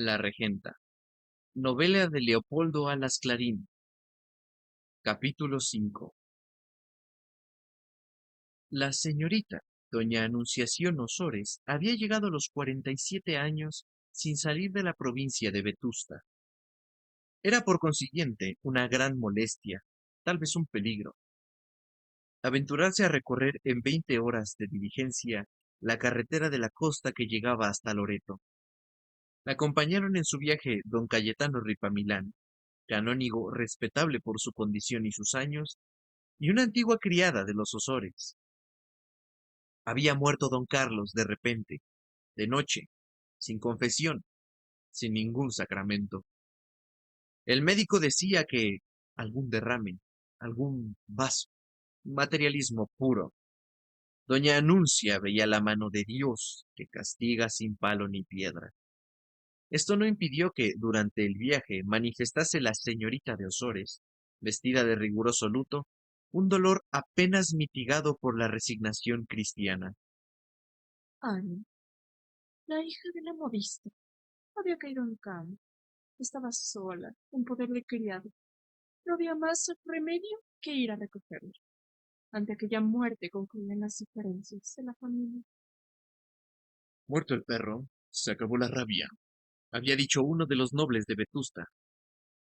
La Regenta. Novela de Leopoldo Alas Clarín. Capítulo 5. La señorita, doña Anunciación Osores, había llegado a los 47 años sin salir de la provincia de Vetusta. Era por consiguiente una gran molestia, tal vez un peligro, aventurarse a recorrer en 20 horas de diligencia la carretera de la costa que llegaba hasta Loreto. La acompañaron en su viaje don Cayetano Ripamilán, canónigo respetable por su condición y sus años, y una antigua criada de los Osores. Había muerto don Carlos de repente, de noche, sin confesión, sin ningún sacramento. El médico decía que algún derrame, algún vaso, materialismo puro. Doña Anuncia veía la mano de Dios que castiga sin palo ni piedra. Esto no impidió que, durante el viaje, manifestase la señorita de Osores, vestida de riguroso luto, un dolor apenas mitigado por la resignación cristiana. Ana, la hija de la modista, había caído en cama. Estaba sola, en poder de criado. No había más remedio que ir a recogerla. Ante aquella muerte concluían las diferencias de la familia. Muerto el perro, se acabó la rabia, había dicho uno de los nobles de Vetusta.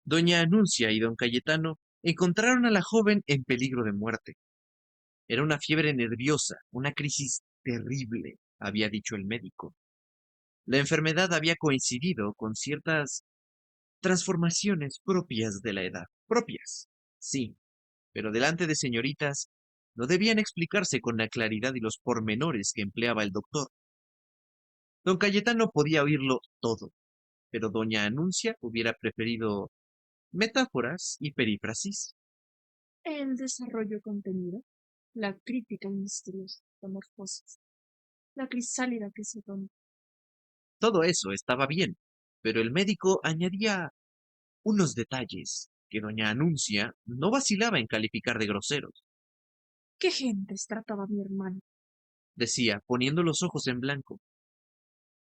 Doña Anuncia y don Cayetano encontraron a la joven en peligro de muerte. Era una fiebre nerviosa, una crisis terrible, había dicho el médico. La enfermedad había coincidido con ciertas transformaciones propias de la edad. Propias, sí, pero delante de señoritas no debían explicarse con la claridad y los pormenores que empleaba el doctor. Don Cayetano podía oírlo todo, pero doña Anuncia hubiera preferido metáforas y perífrasis. El desarrollo contenido, la crítica misteriosa, metamorfosis, la crisálida que se toma. Todo eso estaba bien, pero el médico añadía unos detalles que doña Anuncia no vacilaba en calificar de groseros. ¿Qué gentes trataba mi hermano? Decía, poniendo los ojos en blanco.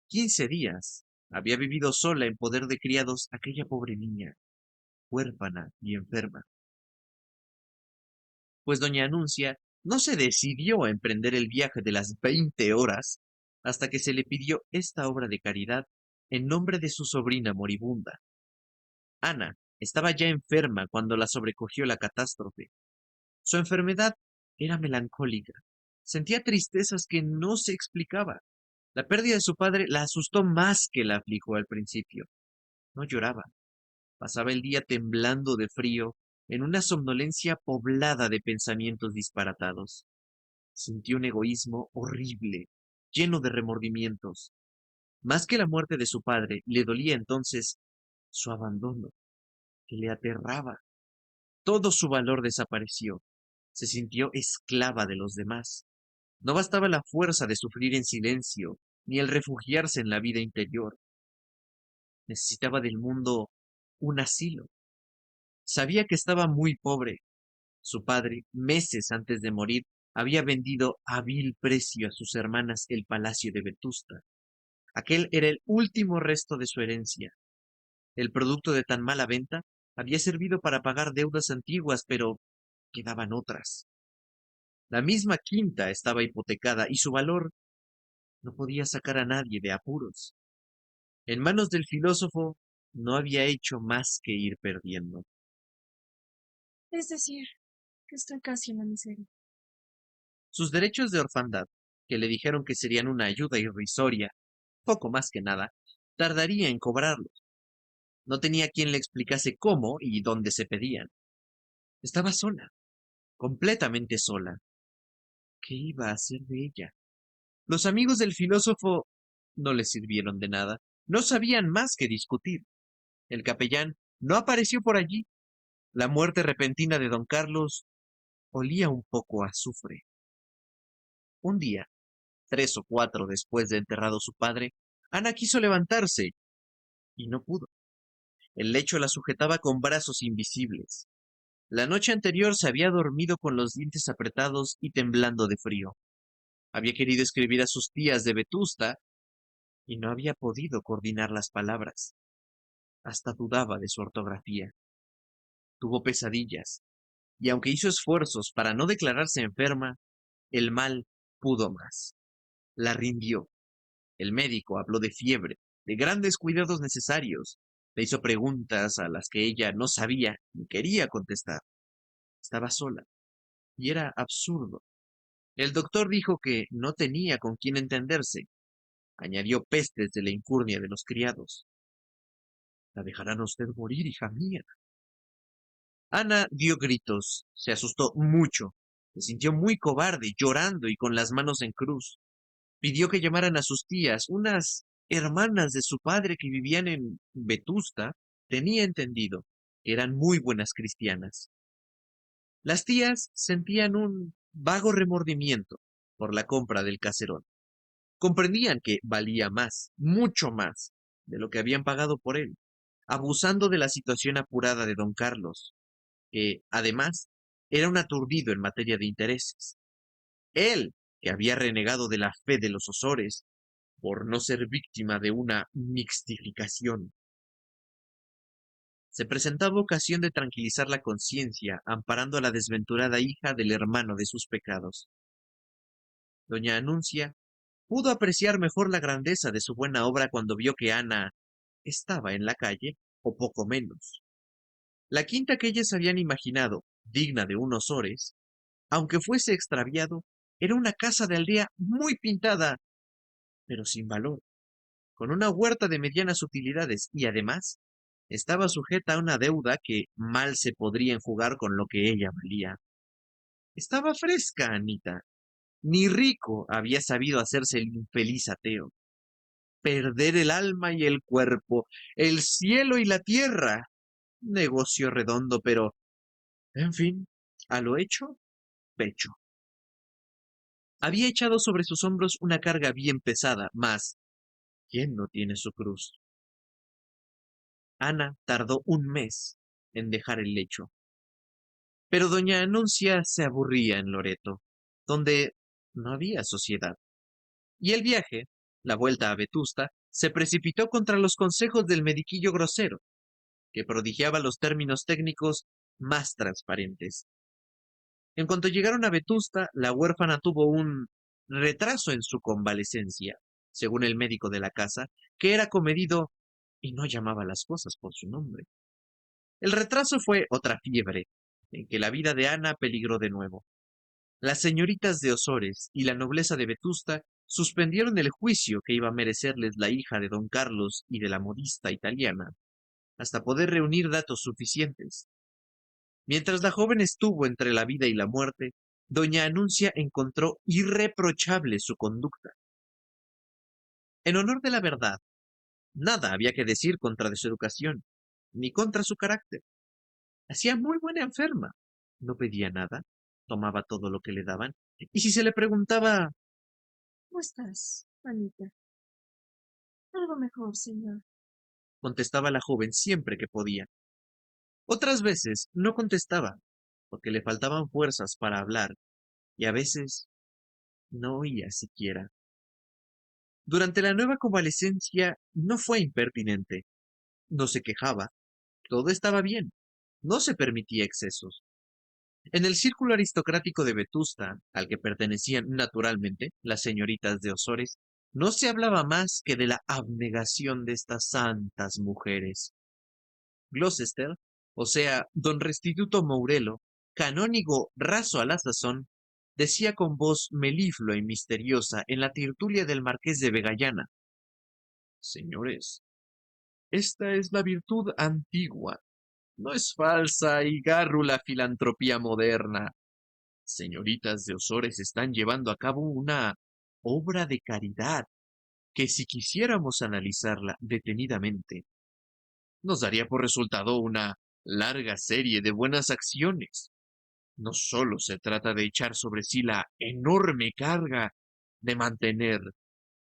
15 días había vivido sola en poder de criados aquella pobre niña, huérfana y enferma. Pues doña Anuncia no se decidió a emprender el viaje de las 20 horas hasta que se le pidió esta obra de caridad en nombre de su sobrina moribunda. Ana estaba ya enferma cuando la sobrecogió la catástrofe. Su enfermedad era melancólica. Sentía tristezas que no se explicaba. La pérdida de su padre la asustó más que la afligió al principio. No lloraba. Pasaba el día temblando de frío en una somnolencia poblada de pensamientos disparatados. Sintió un egoísmo horrible, lleno de remordimientos. Más que la muerte de su padre, le dolía entonces su abandono, que le aterraba. Todo su valor desapareció. Se sintió esclava de los demás. No bastaba la fuerza de sufrir en silencio, ni el refugiarse en la vida interior. Necesitaba del mundo un asilo. Sabía que estaba muy pobre. Su padre, meses antes de morir, había vendido a vil precio a sus hermanas el palacio de Vetusta. Aquel era el último resto de su herencia. El producto de tan mala venta había servido para pagar deudas antiguas, pero quedaban otras. La misma quinta estaba hipotecada y su valor no podía sacar a nadie de apuros. En manos del filósofo no había hecho más que ir perdiendo. Es decir, que estoy casi en la miseria. Sus derechos de orfandad, que le dijeron que serían una ayuda irrisoria, poco más que nada, tardaría en cobrarlos. No tenía quien le explicase cómo y dónde se pedían. Estaba sola, completamente sola. ¿Qué iba a hacer de ella? Los amigos del filósofo no le sirvieron de nada. No sabían más que discutir. El capellán no apareció por allí. La muerte repentina de don Carlos olía un poco a azufre. Un día, 3 o 4 después de enterrado su padre, Ana quiso levantarse y no pudo. El lecho la sujetaba con brazos invisibles. La noche anterior se había dormido con los dientes apretados y temblando de frío. Había querido escribir a sus tías de Vetusta, y no había podido coordinar las palabras. Hasta dudaba de su ortografía. Tuvo pesadillas, y aunque hizo esfuerzos para no declararse enferma, el mal pudo más. La rindió. El médico habló de fiebre, de grandes cuidados necesarios. Le hizo preguntas a las que ella no sabía ni quería contestar. Estaba sola, y era absurdo. El doctor dijo que no tenía con quién entenderse. Añadió pestes de la incurnia de los criados. La dejarán a usted morir, hija mía. Ana dio gritos, se asustó mucho, se sintió muy cobarde, llorando y con las manos en cruz. Pidió que llamaran a sus tías, unas hermanas de su padre que vivían en Vetusta, tenía entendido, eran muy buenas cristianas. Las tías sentían un vago remordimiento por la compra del caserón. Comprendían que valía más, mucho más, de lo que habían pagado por él, abusando de la situación apurada de don Carlos, que, además, era un aturdido en materia de intereses. Él, que había renegado de la fe de los Osores, por no ser víctima de una mixtificación. Se presentaba ocasión de tranquilizar la conciencia, amparando a la desventurada hija del hermano de sus pecados. Doña Anuncia pudo apreciar mejor la grandeza de su buena obra cuando vio que Ana estaba en la calle, o poco menos. La quinta que ellas habían imaginado, digna de unos Osores, aunque fuese extraviado, era una casa de aldea muy pintada, pero sin valor, con una huerta de medianas utilidades y además estaba sujeta a una deuda que mal se podría enjugar con lo que ella valía. Estaba fresca, Anita. Ni rico había sabido hacerse el infeliz ateo. Perder el alma y el cuerpo, el cielo y la tierra. Negocio redondo, pero, en fin, a lo hecho, pecho. Había echado sobre sus hombros una carga bien pesada, mas, ¿quién no tiene su cruz? Ana tardó un mes en dejar el lecho. Pero doña Anuncia se aburría en Loreto, donde no había sociedad. Y el viaje, la vuelta a Vetusta, se precipitó contra los consejos del mediquillo grosero, que prodigiaba los términos técnicos más transparentes. En cuanto llegaron a Vetusta, la huérfana tuvo un retraso en su convalecencia, según el médico de la casa, que era comedido y no llamaba las cosas por su nombre. El retraso fue otra fiebre, en que la vida de Ana peligró de nuevo. Las señoritas de Osores y la nobleza de Vetusta suspendieron el juicio que iba a merecerles la hija de don Carlos y de la modista italiana, hasta poder reunir datos suficientes. Mientras la joven estuvo entre la vida y la muerte, doña Anuncia encontró irreprochable su conducta. En honor de la verdad, nada había que decir contra de su educación, ni contra su carácter. Hacía muy buena enferma. No pedía nada, tomaba todo lo que le daban, y si se le preguntaba, ¿Cómo estás, Anita? Algo mejor, señor. contestaba la joven siempre que podía. Otras veces no contestaba, porque le faltaban fuerzas para hablar, y a veces no oía siquiera. Durante la nueva convalecencia no fue impertinente, no se quejaba, todo estaba bien, no se permitía excesos. En el círculo aristocrático de Vetusta, al que pertenecían naturalmente las señoritas de Osores, no se hablaba más que de la abnegación de estas santas mujeres. Gloucester, o sea, don Restituto Mourelo, canónigo raso a la sazón, decía con voz meliflua y misteriosa en la tertulia del marqués de Vegallana: Señores, esta es la virtud antigua, no es falsa y gárrula filantropía moderna. Señoritas de Osores están llevando a cabo una obra de caridad que si quisiéramos analizarla detenidamente, nos daría por resultado una larga serie de buenas acciones. No solo se trata de echar sobre sí la enorme carga de mantener,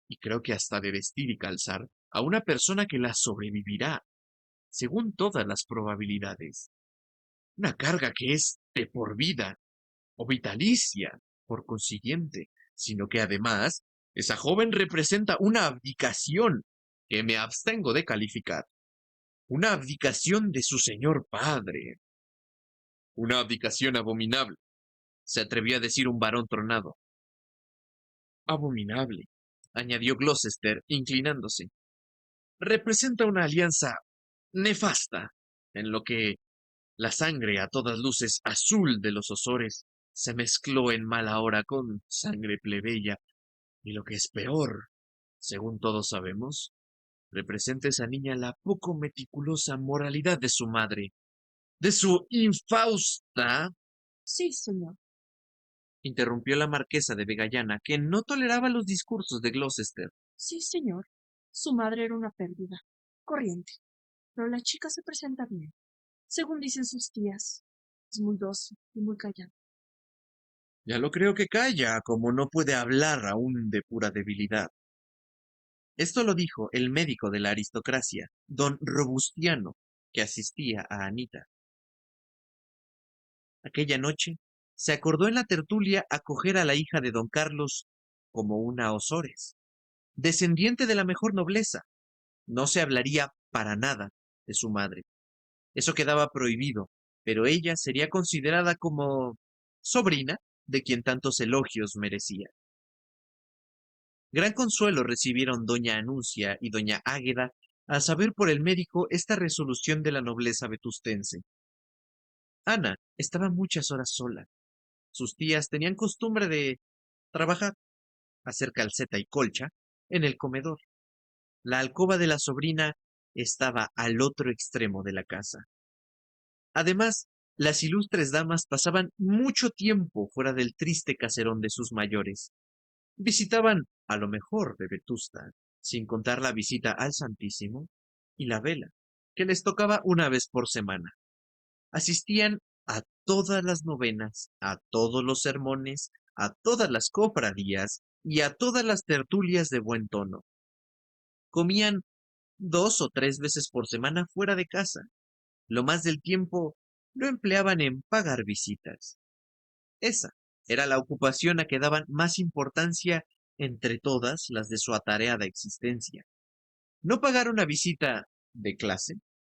y creo que hasta de vestir y calzar, a una persona que la sobrevivirá, según todas las probabilidades. Una carga que es de por vida, o vitalicia, por consiguiente, sino que además Esa joven representa una abdicación que me abstengo de calificar. Una abdicación de su señor padre. Una abdicación abominable, se atrevió a decir un varón tronado. Abominable, añadió Gloucester, inclinándose. Representa una alianza nefasta, en lo que la sangre a todas luces azul de los Osores se mezcló en mala hora con sangre plebeya, y lo que es peor, según todos sabemos, representa esa niña la poco meticulosa moralidad de su madre, de su infausta, Sí, señor. interrumpió la marquesa de Vegallana, que no toleraba los discursos de Gloucester. Sí, señor. Su madre era una pérdida. Corriente. Pero la chica se presenta bien. Según dicen sus tías. Es muy dócil y muy callada. Ya lo creo que calla, como no puede hablar aún de pura debilidad. Esto lo dijo el médico de la aristocracia, don Robustiano, que asistía a Anita. Aquella noche se acordó en la tertulia acoger a la hija de don Carlos como una Osores, descendiente de la mejor nobleza. No se hablaría para nada de su madre. Eso quedaba prohibido, pero ella sería considerada como sobrina de quien tantos elogios merecía. Gran consuelo recibieron doña Anuncia y doña Águeda al saber por el médico esta resolución de la nobleza vetustense. Ana estaba muchas horas sola. Sus tías tenían costumbre de trabajar, hacer calceta y colcha, en el comedor. La alcoba de la sobrina estaba al otro extremo de la casa. Además, las ilustres damas pasaban mucho tiempo fuera del triste caserón de sus mayores. Visitaban a lo mejor de Vetusta, sin contar la visita al Santísimo y la vela, que les tocaba una vez por semana. Asistían a todas las novenas, a todos los sermones, a todas las cofradías y a todas las tertulias de buen tono. Comían 2 o 3 veces por semana fuera de casa. Lo más del tiempo lo empleaban en pagar visitas. Esa era la ocupación a que daban más importancia entre todas las de su atareada existencia. No pagar una visita de clase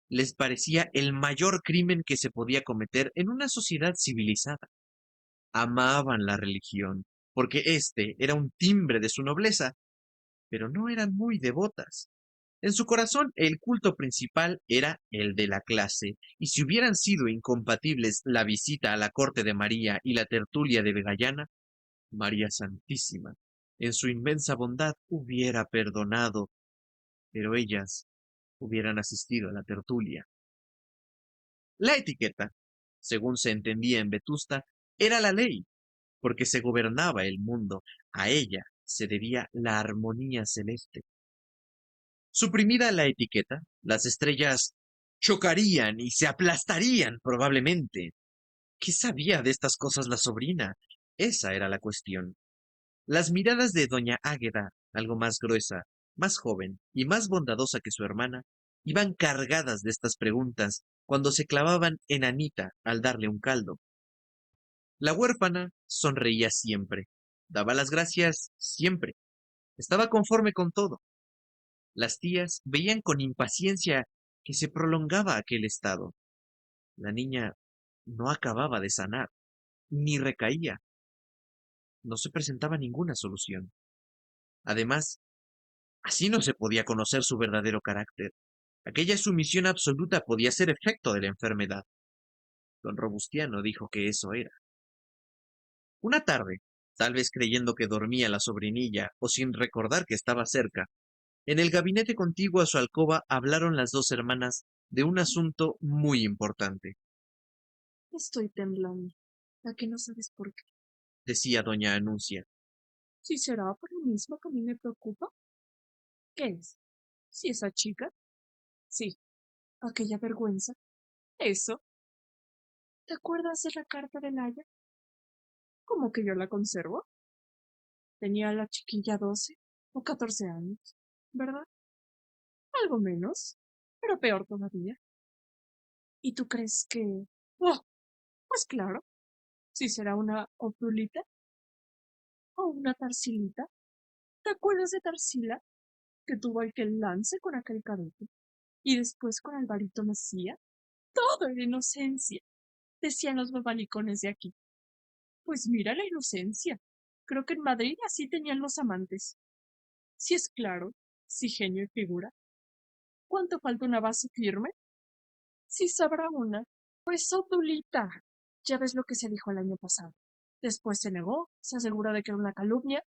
les parecía el mayor crimen que se podía cometer en una sociedad civilizada. Amaban la religión, porque éste era un timbre de su nobleza, pero no eran muy devotas. En su corazón, el culto principal era el de la clase, y si hubieran sido incompatibles la visita a la corte de María y la tertulia de Vegallana, María Santísima, en su inmensa bondad, hubiera perdonado, pero ellas hubieran asistido a la tertulia. La etiqueta, según se entendía en Vetusta, era la ley, porque se gobernaba el mundo. A ella se debía la armonía celeste. Suprimida la etiqueta, las estrellas chocarían y se aplastarían probablemente. ¿Qué sabía de estas cosas la sobrina? Esa era la cuestión. Las miradas de doña Águeda, algo más gruesa, más joven y más bondadosa que su hermana, iban cargadas de estas preguntas cuando se clavaban en Anita al darle un caldo. La huérfana sonreía siempre, daba las gracias siempre, estaba conforme con todo. Las tías veían con impaciencia que se prolongaba aquel estado. La niña no acababa de sanar, ni recaía. No se presentaba ninguna solución. Además, así no se podía conocer su verdadero carácter. Aquella sumisión absoluta podía ser efecto de la enfermedad. Don Robustiano dijo que eso era. Una tarde, tal vez creyendo que dormía la sobrinilla o sin recordar que estaba cerca, en el gabinete contiguo a su alcoba hablaron las dos hermanas de un asunto muy importante, Estoy temblando. ¿A que no sabes por qué? decía doña Anuncia. Si será por lo mismo que a mí me preocupa. ¿Qué es? Si esa chica. Sí, aquella vergüenza. Eso. ¿Te acuerdas de la carta de Laia? ¿Cómo que yo la conservo? Tenía la chiquilla 12 o 14 años, ¿verdad? Algo menos, pero peor todavía. ¿Y tú crees que... Oh, pues claro, si será una Opulita o una Tarsilita, ¿Te acuerdas de Tarsila, que tuvo aquel lance con aquel cadete? Y después con Alvarito Mesía. Todo era inocencia, decían los bobalicones de aquí. Pues mira la inocencia. Creo que en Madrid así tenían los amantes. Si es claro, si genio y figura. ¿Cuánto falta una base firme? Si sabrá una. Pues Obdulita. Ya ves lo que se dijo el año pasado. Después se negó, se aseguró de que era una calumnia.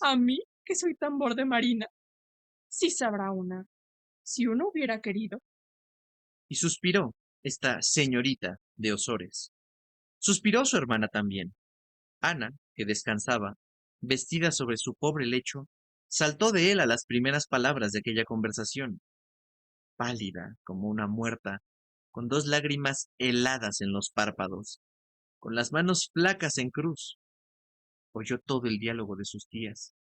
A mí, que soy tambor de marina. Si sabrá una. Si uno hubiera querido. Y suspiró esta señorita de Osores. Suspiró su hermana también. Ana, que descansaba, vestida sobre su pobre lecho, saltó de él a las primeras palabras de aquella conversación, pálida como una muerta, con dos lágrimas heladas en los párpados, con las manos flacas en cruz. Oyó todo el diálogo de sus tías.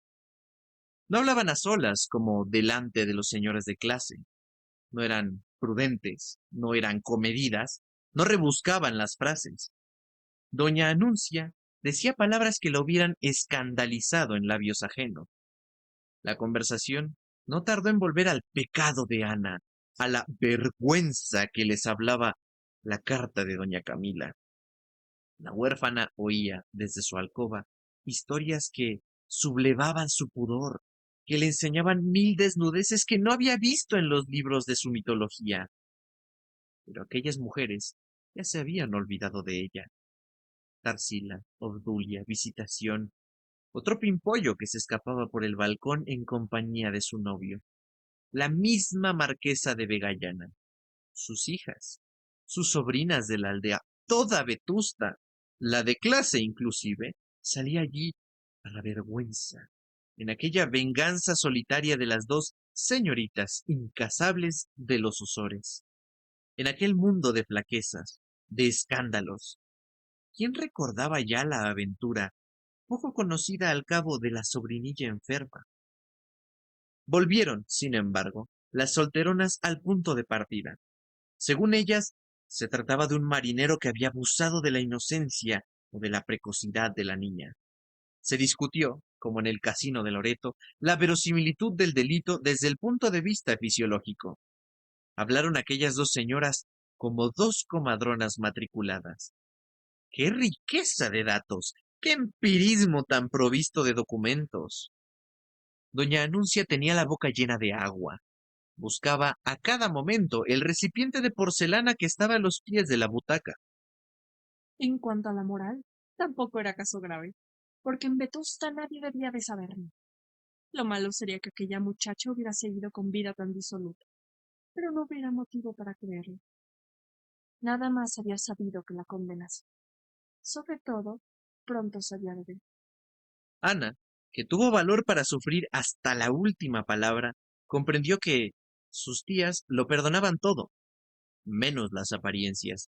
No hablaban a solas como delante de los señores de clase. No eran prudentes, no eran comedidas, no rebuscaban las frases. Doña Anuncia decía palabras que lo hubieran escandalizado en labios ajenos. La conversación no tardó en volver al pecado de Ana, a la vergüenza que les hablaba la carta de doña Camila. La huérfana oía desde su alcoba historias que sublevaban su pudor, que le enseñaban mil desnudeces que no había visto en los libros de su mitología. Pero aquellas mujeres ya se habían olvidado de ella. Tarsila, Obdulia, Visitación, otro pimpollo que se escapaba por el balcón en compañía de su novio, la misma marquesa de Vegallana, sus hijas, sus sobrinas de la aldea, toda vetusta, la de clase inclusive, salía allí a la vergüenza, en aquella venganza solitaria de las dos señoritas incasables de los Osores, en aquel mundo de flaquezas, de escándalos. ¿Quién recordaba ya la aventura, poco conocida al cabo de la sobrinilla enferma? Volvieron, sin embargo, las solteronas al punto de partida. Según ellas, se trataba de un marinero que había abusado de la inocencia o de la precocidad de la niña. Se discutió, como en el casino de Loreto, la verosimilitud del delito desde el punto de vista fisiológico. Hablaron aquellas dos señoras como dos comadronas matriculadas. ¡Qué riqueza de datos! ¡Qué empirismo tan provisto de documentos! Doña Anuncia tenía la boca llena de agua. Buscaba a cada momento el recipiente de porcelana que estaba a los pies de la butaca. En cuanto a la moral, tampoco era caso grave, porque en Vetusta nadie debía de saberlo. Lo malo sería que aquella muchacha hubiera seguido con vida tan disoluta, pero no hubiera motivo para creerlo. Nada más había sabido que la condenase. Sobre todo, pronto sabía de él. Ana, que tuvo valor para sufrir hasta la última palabra, comprendió que sus tías lo perdonaban todo, menos las apariencias,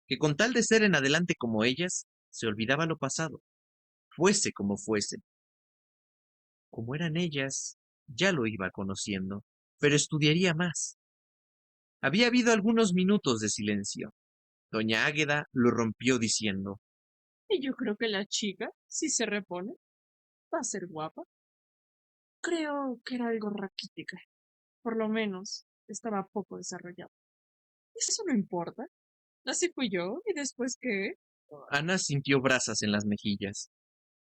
que con tal de ser en adelante como ellas, se olvidaba lo pasado, fuese como fuese. Como eran ellas, ya lo iba conociendo, pero estudiaría más. Había habido algunos minutos de silencio. Doña Águeda lo rompió diciendo: Y yo creo que la chica, si se repone, va a ser guapa. Creo que era algo raquítica. Por lo menos, estaba poco desarrollada. Eso no importa. Así fui yo, y después qué, Ana sintió brasas en las mejillas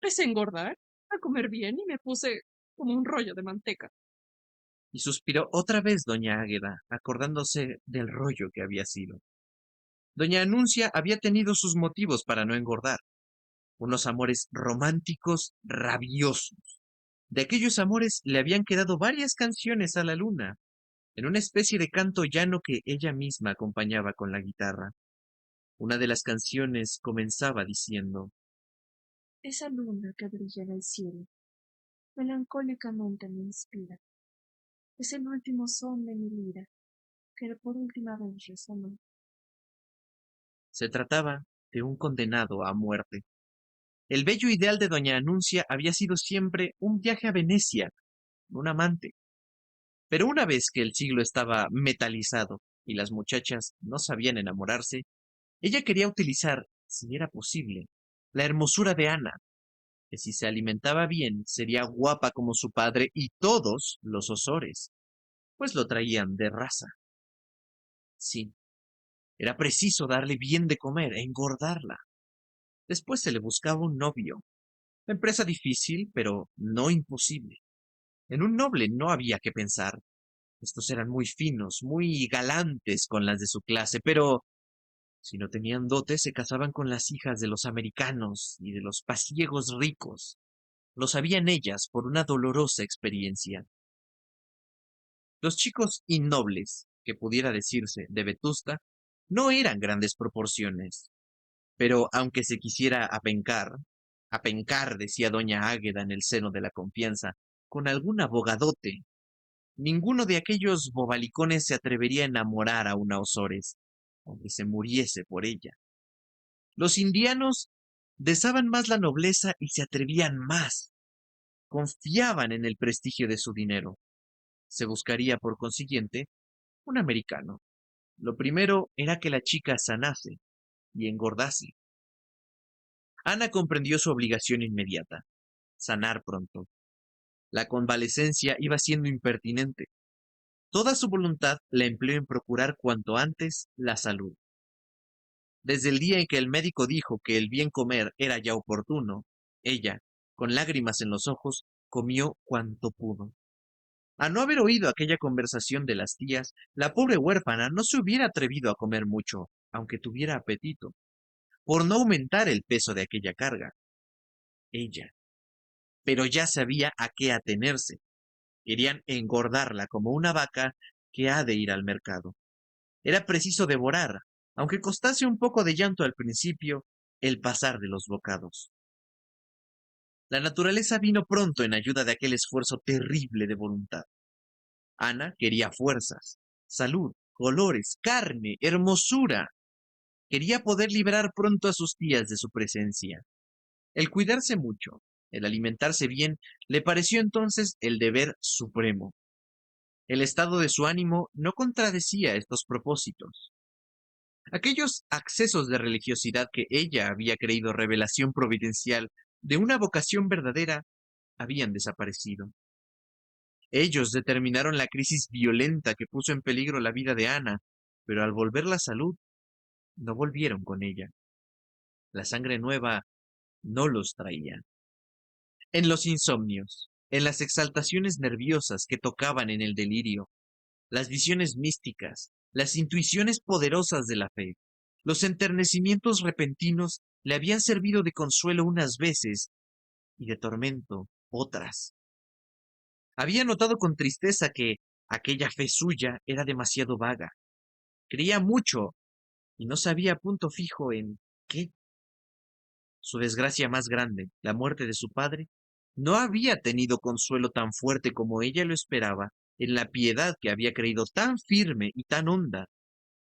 empecé a engordar, a comer bien y me puse como un rollo de manteca. y suspiró otra vez doña Águeda, acordándose del rollo que había sido. Doña Anuncia había tenido sus motivos para no engordar, unos amores románticos rabiosos. De aquellos amores le habían quedado varias canciones a la luna, en una especie de canto llano que ella misma acompañaba con la guitarra. Una de las canciones comenzaba diciendo: Esa luna que brilla en el cielo, melancólicamente me inspira. Es el último son de mi lira, que por última vez resonó. se trataba de un condenado a muerte. El bello ideal de doña Anuncia había sido siempre un viaje a Venecia, un amante. Pero una vez que el siglo estaba metalizado y las muchachas no sabían enamorarse, ella quería utilizar, si era posible, la hermosura de Ana. que si se alimentaba bien sería guapa como su padre y todos los Osores, pues lo traían de raza. Sí, era preciso darle bien de comer e engordarla. Después se le buscaba un novio. Empresa difícil, pero no imposible. En un noble no había que pensar. Estos eran muy finos, muy galantes con las de su clase, pero si no tenían dote se casaban con las hijas de los americanos y de los pasiegos ricos. Lo sabían ellas por una dolorosa experiencia. Los chicos innobles, que pudiera decirse, de Vetusta, no eran grandes proporciones, pero aunque se quisiera apencar, decía doña Águeda en el seno de la confianza, con algún abogadote, ninguno de aquellos bobalicones se atrevería a enamorar a una Osores, aunque se muriese por ella. Los indianos deseaban más la nobleza y se atrevían más, confiaban en el prestigio de su dinero. Se buscaría, por consiguiente, un americano. Lo primero era que la chica sanase y engordase. Ana comprendió su obligación inmediata, sanar pronto. La convalecencia iba siendo impertinente. Toda su voluntad la empleó en procurar cuanto antes la salud. Desde el día en que el médico dijo que el bien comer era ya oportuno, ella, con lágrimas en los ojos, comió cuanto pudo. A no haber oído aquella conversación de las tías, la pobre huérfana no se hubiera atrevido a comer mucho, aunque tuviera apetito, por no aumentar el peso de aquella carga. Ella. Pero ya sabía a qué atenerse. Querían engordarla como una vaca que ha de ir al mercado. Era preciso devorar, aunque costase un poco de llanto al principio, el pasar de los bocados. La naturaleza vino pronto en ayuda de aquel esfuerzo terrible de voluntad. Ana quería fuerzas, salud, colores, carne, hermosura. Quería poder liberar pronto a sus tías de su presencia. El cuidarse mucho, el alimentarse bien, le pareció entonces el deber supremo. El estado de su ánimo no contradecía estos propósitos. Aquellos accesos de religiosidad que ella había creído revelación providencial de una vocación verdadera habían desaparecido. Ellos determinaron la crisis violenta que puso en peligro la vida de Ana, pero al volver la salud, no volvieron con ella. La sangre nueva no los traía. En los insomnios, en las exaltaciones nerviosas que tocaban en el delirio, las visiones místicas, las intuiciones poderosas de la fe, los enternecimientos repentinos le habían servido de consuelo unas veces y de tormento otras. Había notado con tristeza que aquella fe suya era demasiado vaga. Creía mucho y no sabía a punto fijo en qué. Su desgracia más grande, la muerte de su padre, no había tenido consuelo tan fuerte como ella lo esperaba en la piedad que había creído tan firme y tan honda,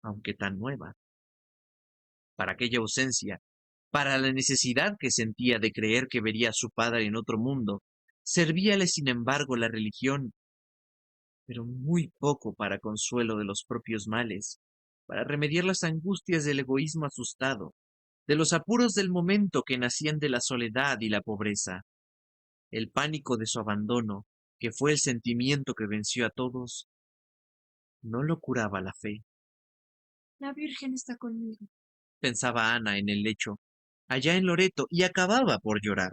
aunque tan nueva. Para aquella ausencia, para la necesidad que sentía de creer que vería a su padre en otro mundo, servíale sin embargo la religión, pero muy poco para consuelo de los propios males, para remediar las angustias del egoísmo asustado, de los apuros del momento que nacían de la soledad y la pobreza. El pánico de su abandono, que fue el sentimiento que venció a todos, no lo curaba la fe. La Virgen está conmigo. Pensaba Ana en el lecho, allá en Loreto, y acababa por llorar,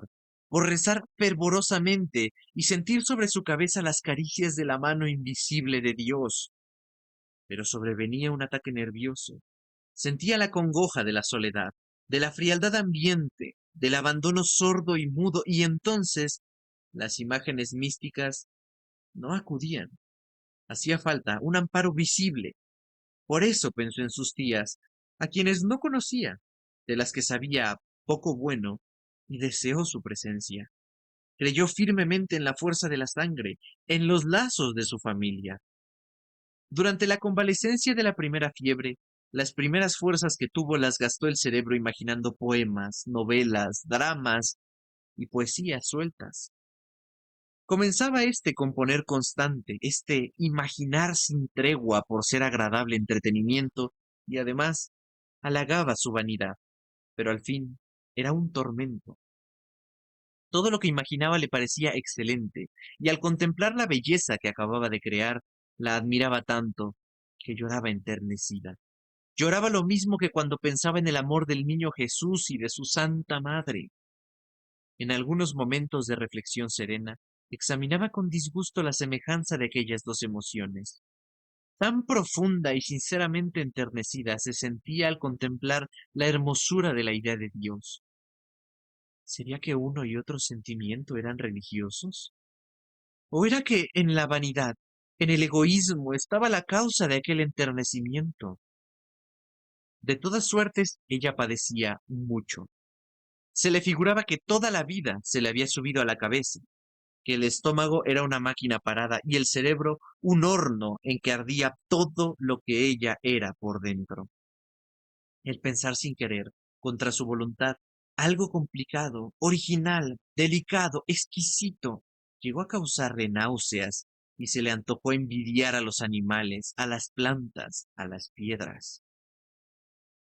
por rezar fervorosamente y sentir sobre su cabeza las caricias de la mano invisible de Dios. Pero sobrevenía un ataque nervioso. Sentía la congoja de la soledad, de la frialdad ambiente, del abandono sordo y mudo, y entonces las imágenes místicas no acudían. Hacía falta un amparo visible. Por eso pensó en sus tías, a quienes no conocía, de las que sabía poco bueno, y deseó su presencia. Creyó firmemente en la fuerza de la sangre, en los lazos de su familia. Durante la convalecencia de la primera fiebre, las primeras fuerzas que tuvo las gastó el cerebro imaginando poemas, novelas, dramas y poesías sueltas. Comenzaba este componer constante, este imaginar sin tregua por ser agradable entretenimiento, y además halagaba su vanidad, pero al fin era un tormento. Todo lo que imaginaba le parecía excelente, y al contemplar la belleza que acababa de crear, la admiraba tanto que lloraba enternecida. Lloraba lo mismo que cuando pensaba en el amor del niño Jesús y de su Santa Madre. En algunos momentos de reflexión serena, examinaba con disgusto la semejanza de aquellas dos emociones. Tan profunda y sinceramente enternecida se sentía al contemplar la hermosura de la idea de Dios. ¿Sería que uno y otro sentimiento eran religiosos? ¿O era que en la vanidad, en el egoísmo, estaba la causa de aquel enternecimiento? De todas suertes, ella padecía mucho. Se le figuraba que toda la vida se le había subido a la cabeza, que el estómago era una máquina parada y el cerebro un horno en que ardía todo lo que ella era por dentro. El pensar sin querer, contra su voluntad, algo complicado, original, delicado, exquisito, llegó a causarle náuseas y se le antojó envidiar a los animales, a las plantas, a las piedras.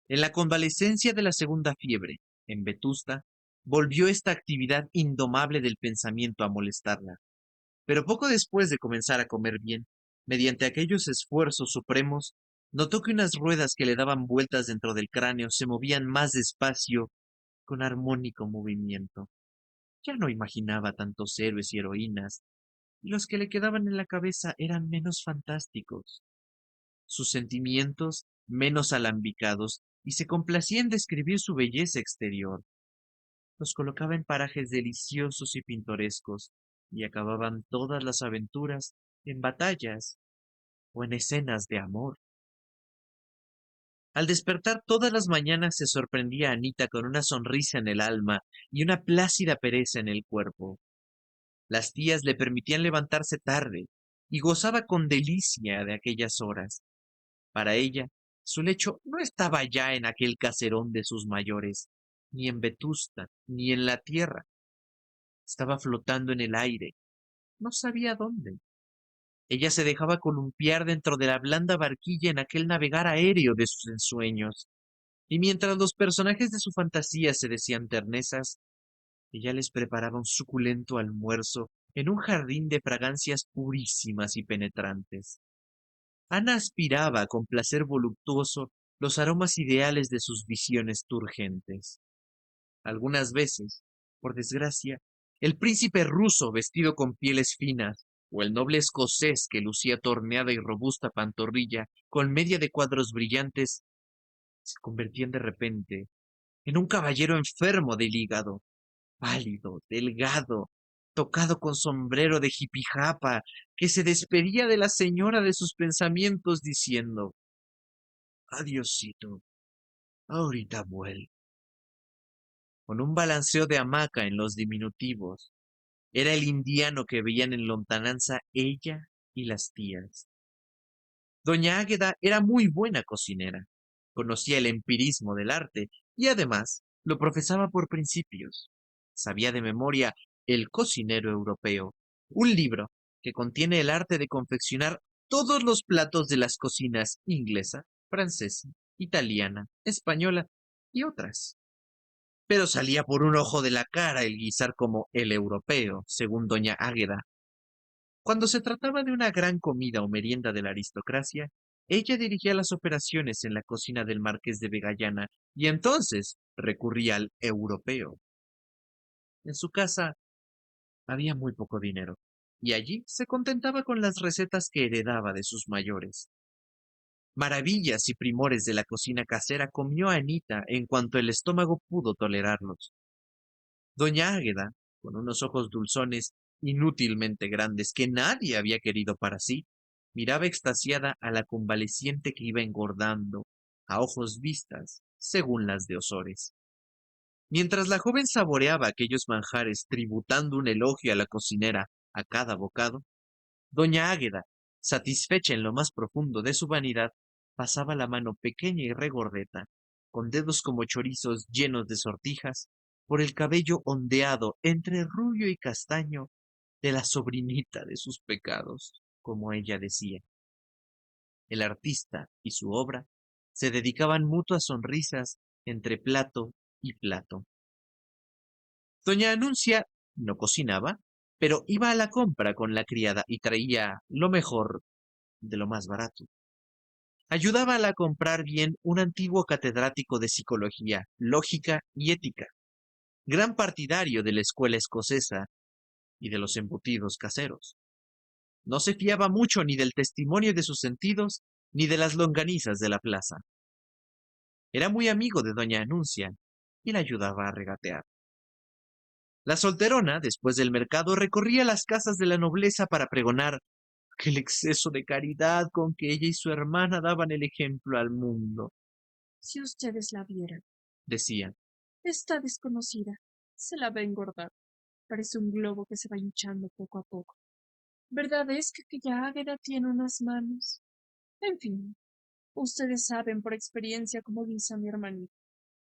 En la convalecencia de la segunda fiebre, en Vetusta, volvió esta actividad indomable del pensamiento a molestarla. Pero poco después de comenzar a comer bien, mediante aquellos esfuerzos supremos, notó que unas ruedas que le daban vueltas dentro del cráneo se movían más despacio, con armónico movimiento. Ya no imaginaba tantos héroes y heroínas, y los que le quedaban en la cabeza eran menos fantásticos, sus sentimientos menos alambicados, y se complacía en describir su belleza exterior. Los colocaba en parajes deliciosos y pintorescos, y acababan todas las aventuras en batallas o en escenas de amor. Al despertar todas las mañanas se sorprendía a Anita con una sonrisa en el alma y una plácida pereza en el cuerpo. Las tías le permitían levantarse tarde y gozaba con delicia de aquellas horas. Para ella, su lecho no estaba ya en aquel caserón de sus mayores, ni en Vetusta, ni en la tierra. Estaba flotando en el aire, no sabía dónde. Ella se dejaba columpiar dentro de la blanda barquilla en aquel navegar aéreo de sus ensueños, y mientras los personajes de su fantasía se decían ternezas, ella les preparaba un suculento almuerzo en un jardín de fragancias purísimas y penetrantes. Ana aspiraba con placer voluptuoso los aromas ideales de sus visiones turgentes. Algunas veces, por desgracia, el príncipe ruso vestido con pieles finas, o el noble escocés que lucía torneada y robusta pantorrilla con media de cuadros brillantes, se convertían de repente en un caballero enfermo del hígado, pálido, delgado, tocado con sombrero de jipijapa, que se despedía de la señora de sus pensamientos diciendo: Adiosito, ahorita vuelvo. Con un balanceo de hamaca en los diminutivos, era el indiano que veían en lontananza ella y las tías. Doña Águeda era muy buena cocinera, conocía el empirismo del arte y además lo profesaba por principios. Sabía de memoria El cocinero europeo, un libro que contiene el arte de confeccionar todos los platos de las cocinas inglesa, francesa, italiana, española y otras. Pero salía por un ojo de la cara el guisar como el europeo, según doña Águeda. Cuando se trataba de una gran comida o merienda de la aristocracia, ella dirigía las operaciones en la cocina del marqués de Vegallana y entonces recurría al europeo. En su casa había muy poco dinero y allí se contentaba con las recetas que heredaba de sus mayores. Maravillas y primores de la cocina casera comió Anita en cuanto el estómago pudo tolerarlos. Doña Águeda, con unos ojos dulzones inútilmente grandes que nadie había querido para sí, miraba extasiada a la convaleciente que iba engordando, a ojos vistas, según las de Osores. Mientras la joven saboreaba aquellos manjares tributando un elogio a la cocinera a cada bocado, doña Águeda, satisfecha en lo más profundo de su vanidad, pasaba la mano pequeña y regordeta, con dedos como chorizos llenos de sortijas, por el cabello ondeado entre rubio y castaño de la sobrinita de sus pecados, como ella decía. El artista y su obra se dedicaban mutuas sonrisas entre plato y plato. Doña Anuncia no cocinaba, pero iba a la compra con la criada y traía lo mejor de lo más barato. Ayudábala a comprar bien un antiguo catedrático de psicología, lógica y ética, gran partidario de la escuela escocesa y de los embutidos caseros. No se fiaba mucho ni del testimonio de sus sentidos ni de las longanizas de la plaza. Era muy amigo de doña Anuncia y la ayudaba a regatear. La solterona, después del mercado, recorría las casas de la nobleza para pregonar que el exceso de caridad con que ella y su hermana daban el ejemplo al mundo. Si ustedes la vieran, Decía, está desconocida. Se la va a engordar. Parece un globo que se va hinchando poco a poco. Verdad es que aquella Águeda tiene unas manos. En fin, ustedes saben por experiencia cómo dice mi hermanito.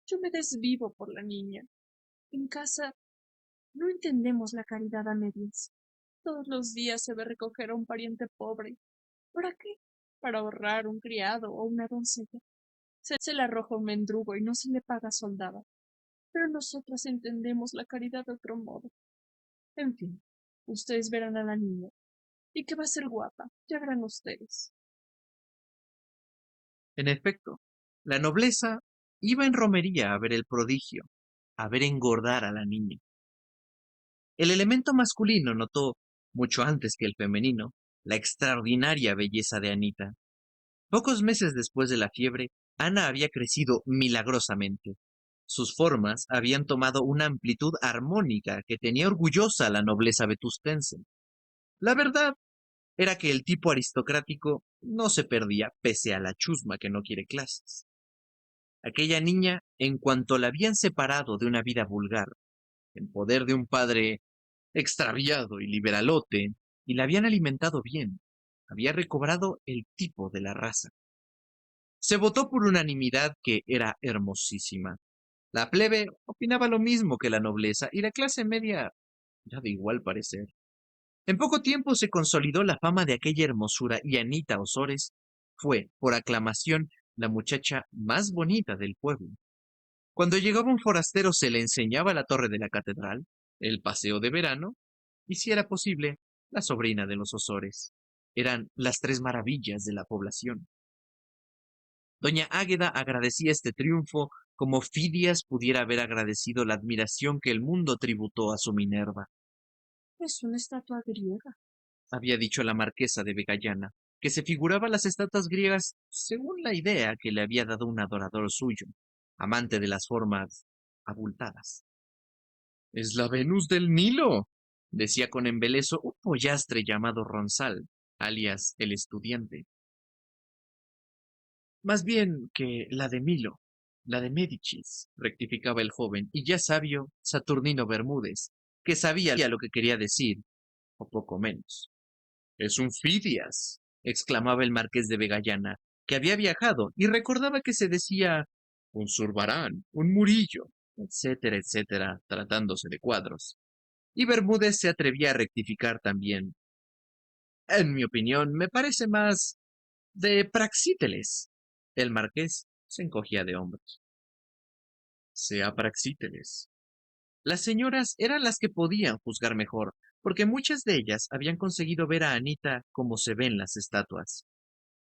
Yo me desvivo por la niña. En casa no entendemos la caridad a medias. Todos los días se ve recoger a un pariente pobre. ¿Para qué? Para ahorrar un criado o una doncella. Se le arroja un mendrugo y no se le paga soldada. Pero nosotras entendemos la caridad de otro modo. En fin, ustedes verán a la niña. Y que va a ser guapa, ya verán ustedes. en efecto, la nobleza iba en romería a ver el prodigio, a ver engordar a la niña. El elemento masculino notó, mucho antes que el femenino, la extraordinaria belleza de Anita. Pocos meses después de la fiebre, Ana había crecido milagrosamente. Sus formas habían tomado una amplitud armónica que tenía orgullosa a la nobleza vetustense. La verdad era que el tipo aristocrático no se perdía pese a la chusma que no quiere clases. Aquella niña, en cuanto la habían separado de una vida vulgar, en poder de un padre extraviado y liberalote, y la habían alimentado bien, había recobrado el tipo de la raza. Se votó por unanimidad que era hermosísima. La plebe opinaba lo mismo que la nobleza y la clase media ya de igual parecer. En poco tiempo se consolidó la fama de aquella hermosura y Anita Osores fue, por aclamación, la muchacha más bonita del pueblo. Cuando llegaba un forastero se le enseñaba la torre de la catedral, el paseo de verano y, si era posible, la sobrina de los Osores. Eran las tres maravillas de la población. Doña Águeda agradecía este triunfo como Fidias pudiera haber agradecido la admiración que el mundo tributó a su Minerva. Es una estatua griega. Había dicho la marquesa de Vegallana, que se figuraba las estatuas griegas según la idea que le había dado un adorador suyo, amante de las formas abultadas. Es la Venus del Nilo, decía con embeleso un pollastre llamado Ronsal, alias el estudiante. Más bien que la de Milo, la de Médicis, rectificaba el joven, y ya sabio Saturnino Bermúdez, que sabía lo que quería decir, o poco menos. Es un Fidias, exclamaba el marqués de Vegallana, que había viajado y recordaba que se decía un Zurbarán, un Murillo, etcétera, etcétera, tratándose de cuadros. Y Bermúdez se atrevía a rectificar también. En mi opinión, me parece más de Praxíteles. El marqués se encogía de hombros. Sea Praxíteles. Las señoras eran las que podían juzgar mejor, porque muchas de ellas habían conseguido ver a Anita como se ven las estatuas.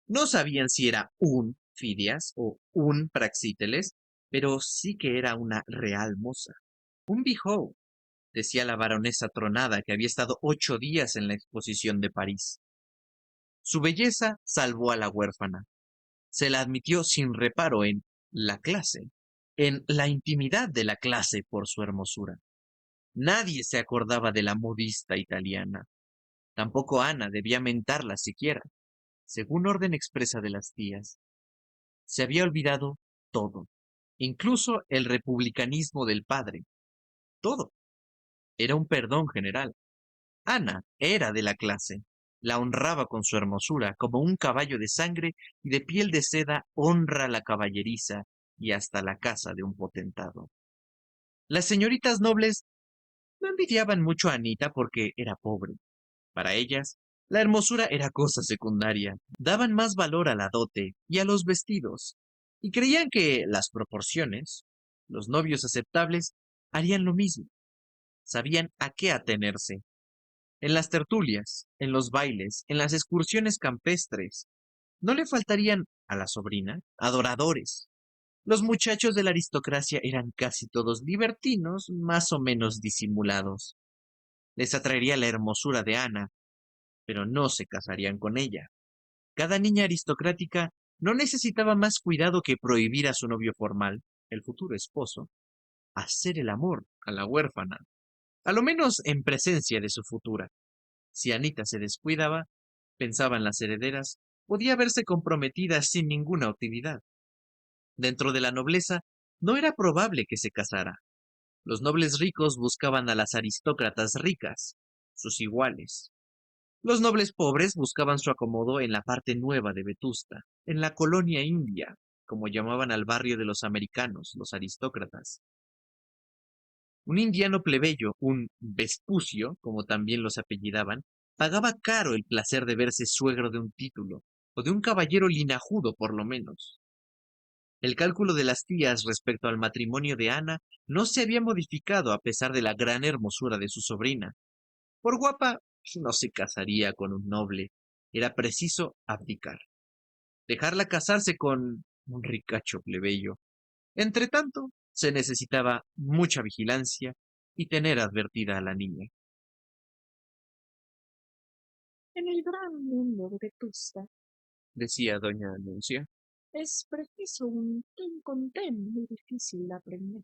No sabían si era un Fidias o un Praxíteles, pero sí que era una real moza. Un Bijou, decía la baronesa tronada que había estado 8 días en la exposición de París. Su belleza salvó a la huérfana. Se la admitió sin reparo en la clase, en la intimidad de la clase por su hermosura. Nadie se acordaba de la modista italiana. Tampoco Ana debía mentarla siquiera, según orden expresa de las tías. Se había olvidado todo, incluso el republicanismo del padre. Todo. Era un perdón general. Ana era de la clase. La honraba con su hermosura, como un caballo de sangre y de piel de seda honra la caballeriza y hasta la casa de un potentado. Las señoritas nobles no envidiaban mucho a Anita porque era pobre. Para ellas, la hermosura era cosa secundaria. Daban más valor a la dote y a los vestidos, y creían que las proporciones, los novios aceptables, harían lo mismo. sabían a qué atenerse. En las tertulias, en los bailes, en las excursiones campestres, no le faltarían a la sobrina adoradores. Los muchachos de la aristocracia eran casi todos libertinos, más o menos disimulados. Les atraería la hermosura de Ana, pero no se casarían con ella. Cada niña aristocrática no necesitaba más cuidado que prohibir a su novio formal, el futuro esposo, hacer el amor a la huérfana, a lo menos en presencia de su futura. Si Anita se descuidaba, pensaban las herederas, podía verse comprometida sin ninguna utilidad. Dentro de la nobleza, no era probable que se casara. Los nobles ricos buscaban a las aristócratas ricas, sus iguales. Los nobles pobres buscaban su acomodo en la parte nueva de Vetusta, en la colonia india, como llamaban al barrio de los americanos, los aristócratas. Un indiano plebeyo, un Vespucio, como también los apellidaban, pagaba caro el placer de verse suegro de un título, o de un caballero linajudo por lo menos. El cálculo de las tías respecto al matrimonio de Ana no se había modificado a pesar de la gran hermosura de su sobrina. Por guapa, no se casaría con un noble. Era preciso abdicar. Dejarla casarse con un ricacho plebeyo. Entretanto, se necesitaba mucha vigilancia y tener advertida a la niña. En el gran mundo de Vetusta Decía doña Anuncia. es preciso un ten con ten muy difícil de aprender.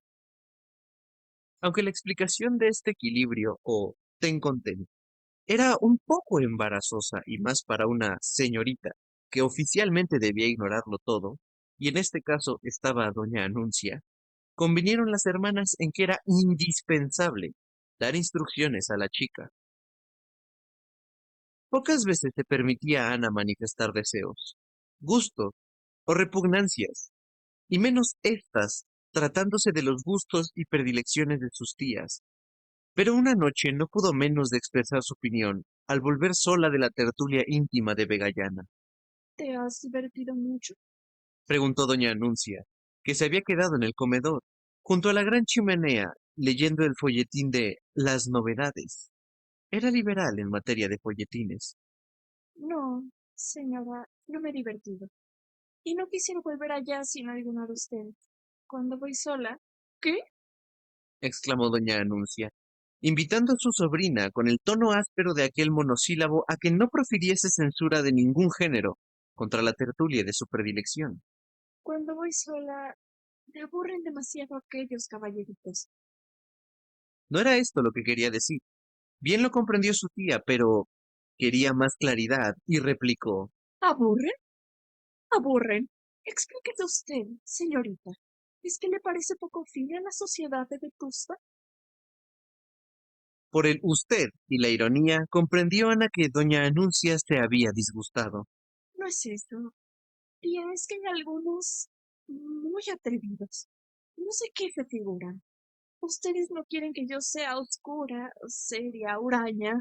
Aunque la explicación de este equilibrio, o ten con ten, era un poco embarazosa y más para una señorita que oficialmente debía ignorarlo todo, y en este caso estaba doña Anuncia, convinieron las hermanas en que era indispensable dar instrucciones a la chica. Pocas veces se permitía a Ana manifestar deseos, gustos o repugnancias, y menos estas, tratándose de los gustos y predilecciones de sus tías. Pero una noche no pudo menos de expresar su opinión al volver sola de la tertulia íntima de Vegallana. ¿Te has divertido mucho? Preguntó doña Anuncia, que se había quedado en el comedor, junto a la gran chimenea, leyendo el folletín de Las Novedades. Era liberal en materia de folletines. No, señora, no me he divertido. Y no quisiera volver allá sin alguno de ustedes. Cuando voy sola, ¿qué? Exclamó doña Anuncia, invitando a su sobrina con el tono áspero de aquel monosílabo a que no profiriese censura de ningún género contra la tertulia de su predilección. Cuando voy sola, me aburren demasiado aquellos caballeritos. No era esto lo que quería decir. Bien lo comprendió su tía, pero quería más claridad y replicó. ¿Aburren? ¿Aburren? Explíquese usted, señorita. ¿Es que le parece poco fina a la sociedad de Vetusta? Por el usted y la ironía, comprendió Ana que doña Anuncia se había disgustado. No es eso. Tía, es que hay algunos muy atrevidos. No sé qué se figuran. Ustedes no quieren que yo sea oscura, seria, huraña.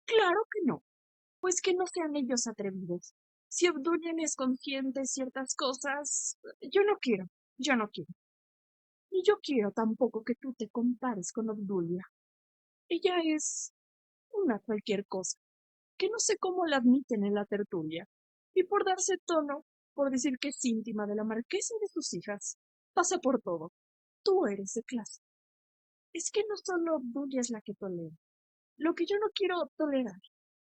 Claro que no. Pues que no sean ellos atrevidos. Si Obdulia es consciente de ciertas cosas, yo no quiero. Y yo quiero tampoco que tú te compares con Obdulia. Ella es una cualquier cosa, que no sé cómo la admiten en la tertulia. Y por darse tono, por decir que es íntima de la marquesa y de sus hijas, pasa por todo. Tú eres de clase. Es que no solo Obdulia es la que tolera. Lo que yo no quiero tolerar.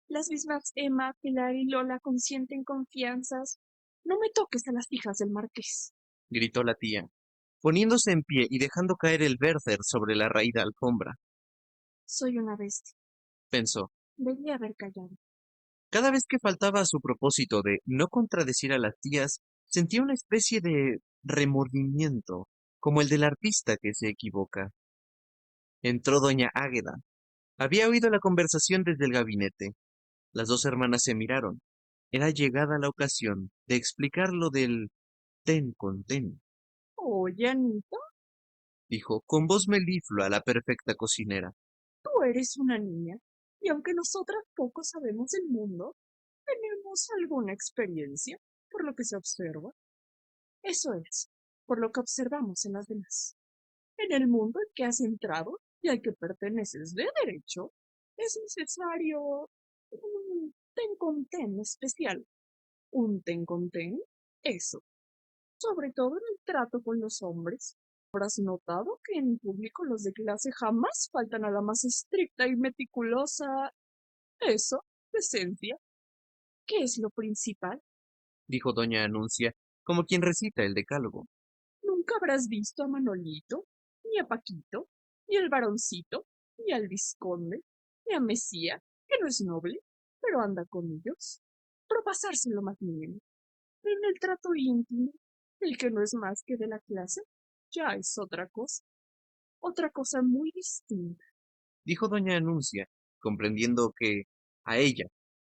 Las mismas Emma, Pilar y Lola consienten confianzas. No me toques a las hijas del marqués. Gritó la tía, poniéndose en pie y dejando caer el bercer sobre la raída alfombra. Soy una bestia. Pensó. Debí haber callado. Cada vez que faltaba a su propósito de no contradecir a las tías, sentía una especie de remordimiento, como el del artista que se equivoca. Entró doña Águeda. Había oído la conversación desde el gabinete. Las dos hermanas se miraron. Era llegada la ocasión de explicar lo del ten con ten, Oye, Anita, dijo con voz meliflua la perfecta cocinera. tú eres una niña, y aunque nosotras poco sabemos del mundo, tenemos alguna experiencia, por lo que se observa. Eso es, por lo que observamos en las demás. En el mundo en que has entrado, y al que perteneces de derecho, es necesario un ten con ten especial. Un ten con ten, eso, sobre todo en el trato con los hombres. ¿Habrás notado que en público los de clase jamás faltan a la más estricta y meticulosa, eso, decencia, que es lo principal? dijo doña Anuncia, como quien recita el decálogo. Nunca habrás visto a Manolito, ni a Paquito, ni al varoncito, ni al vizconde, ni a Mesía, que no es noble, pero anda con ellos, propasarse lo más mínimo. En el trato íntimo, el que no es más que de la clase, ya es otra cosa muy distinta. Dijo doña Anuncia, comprendiendo que a ella,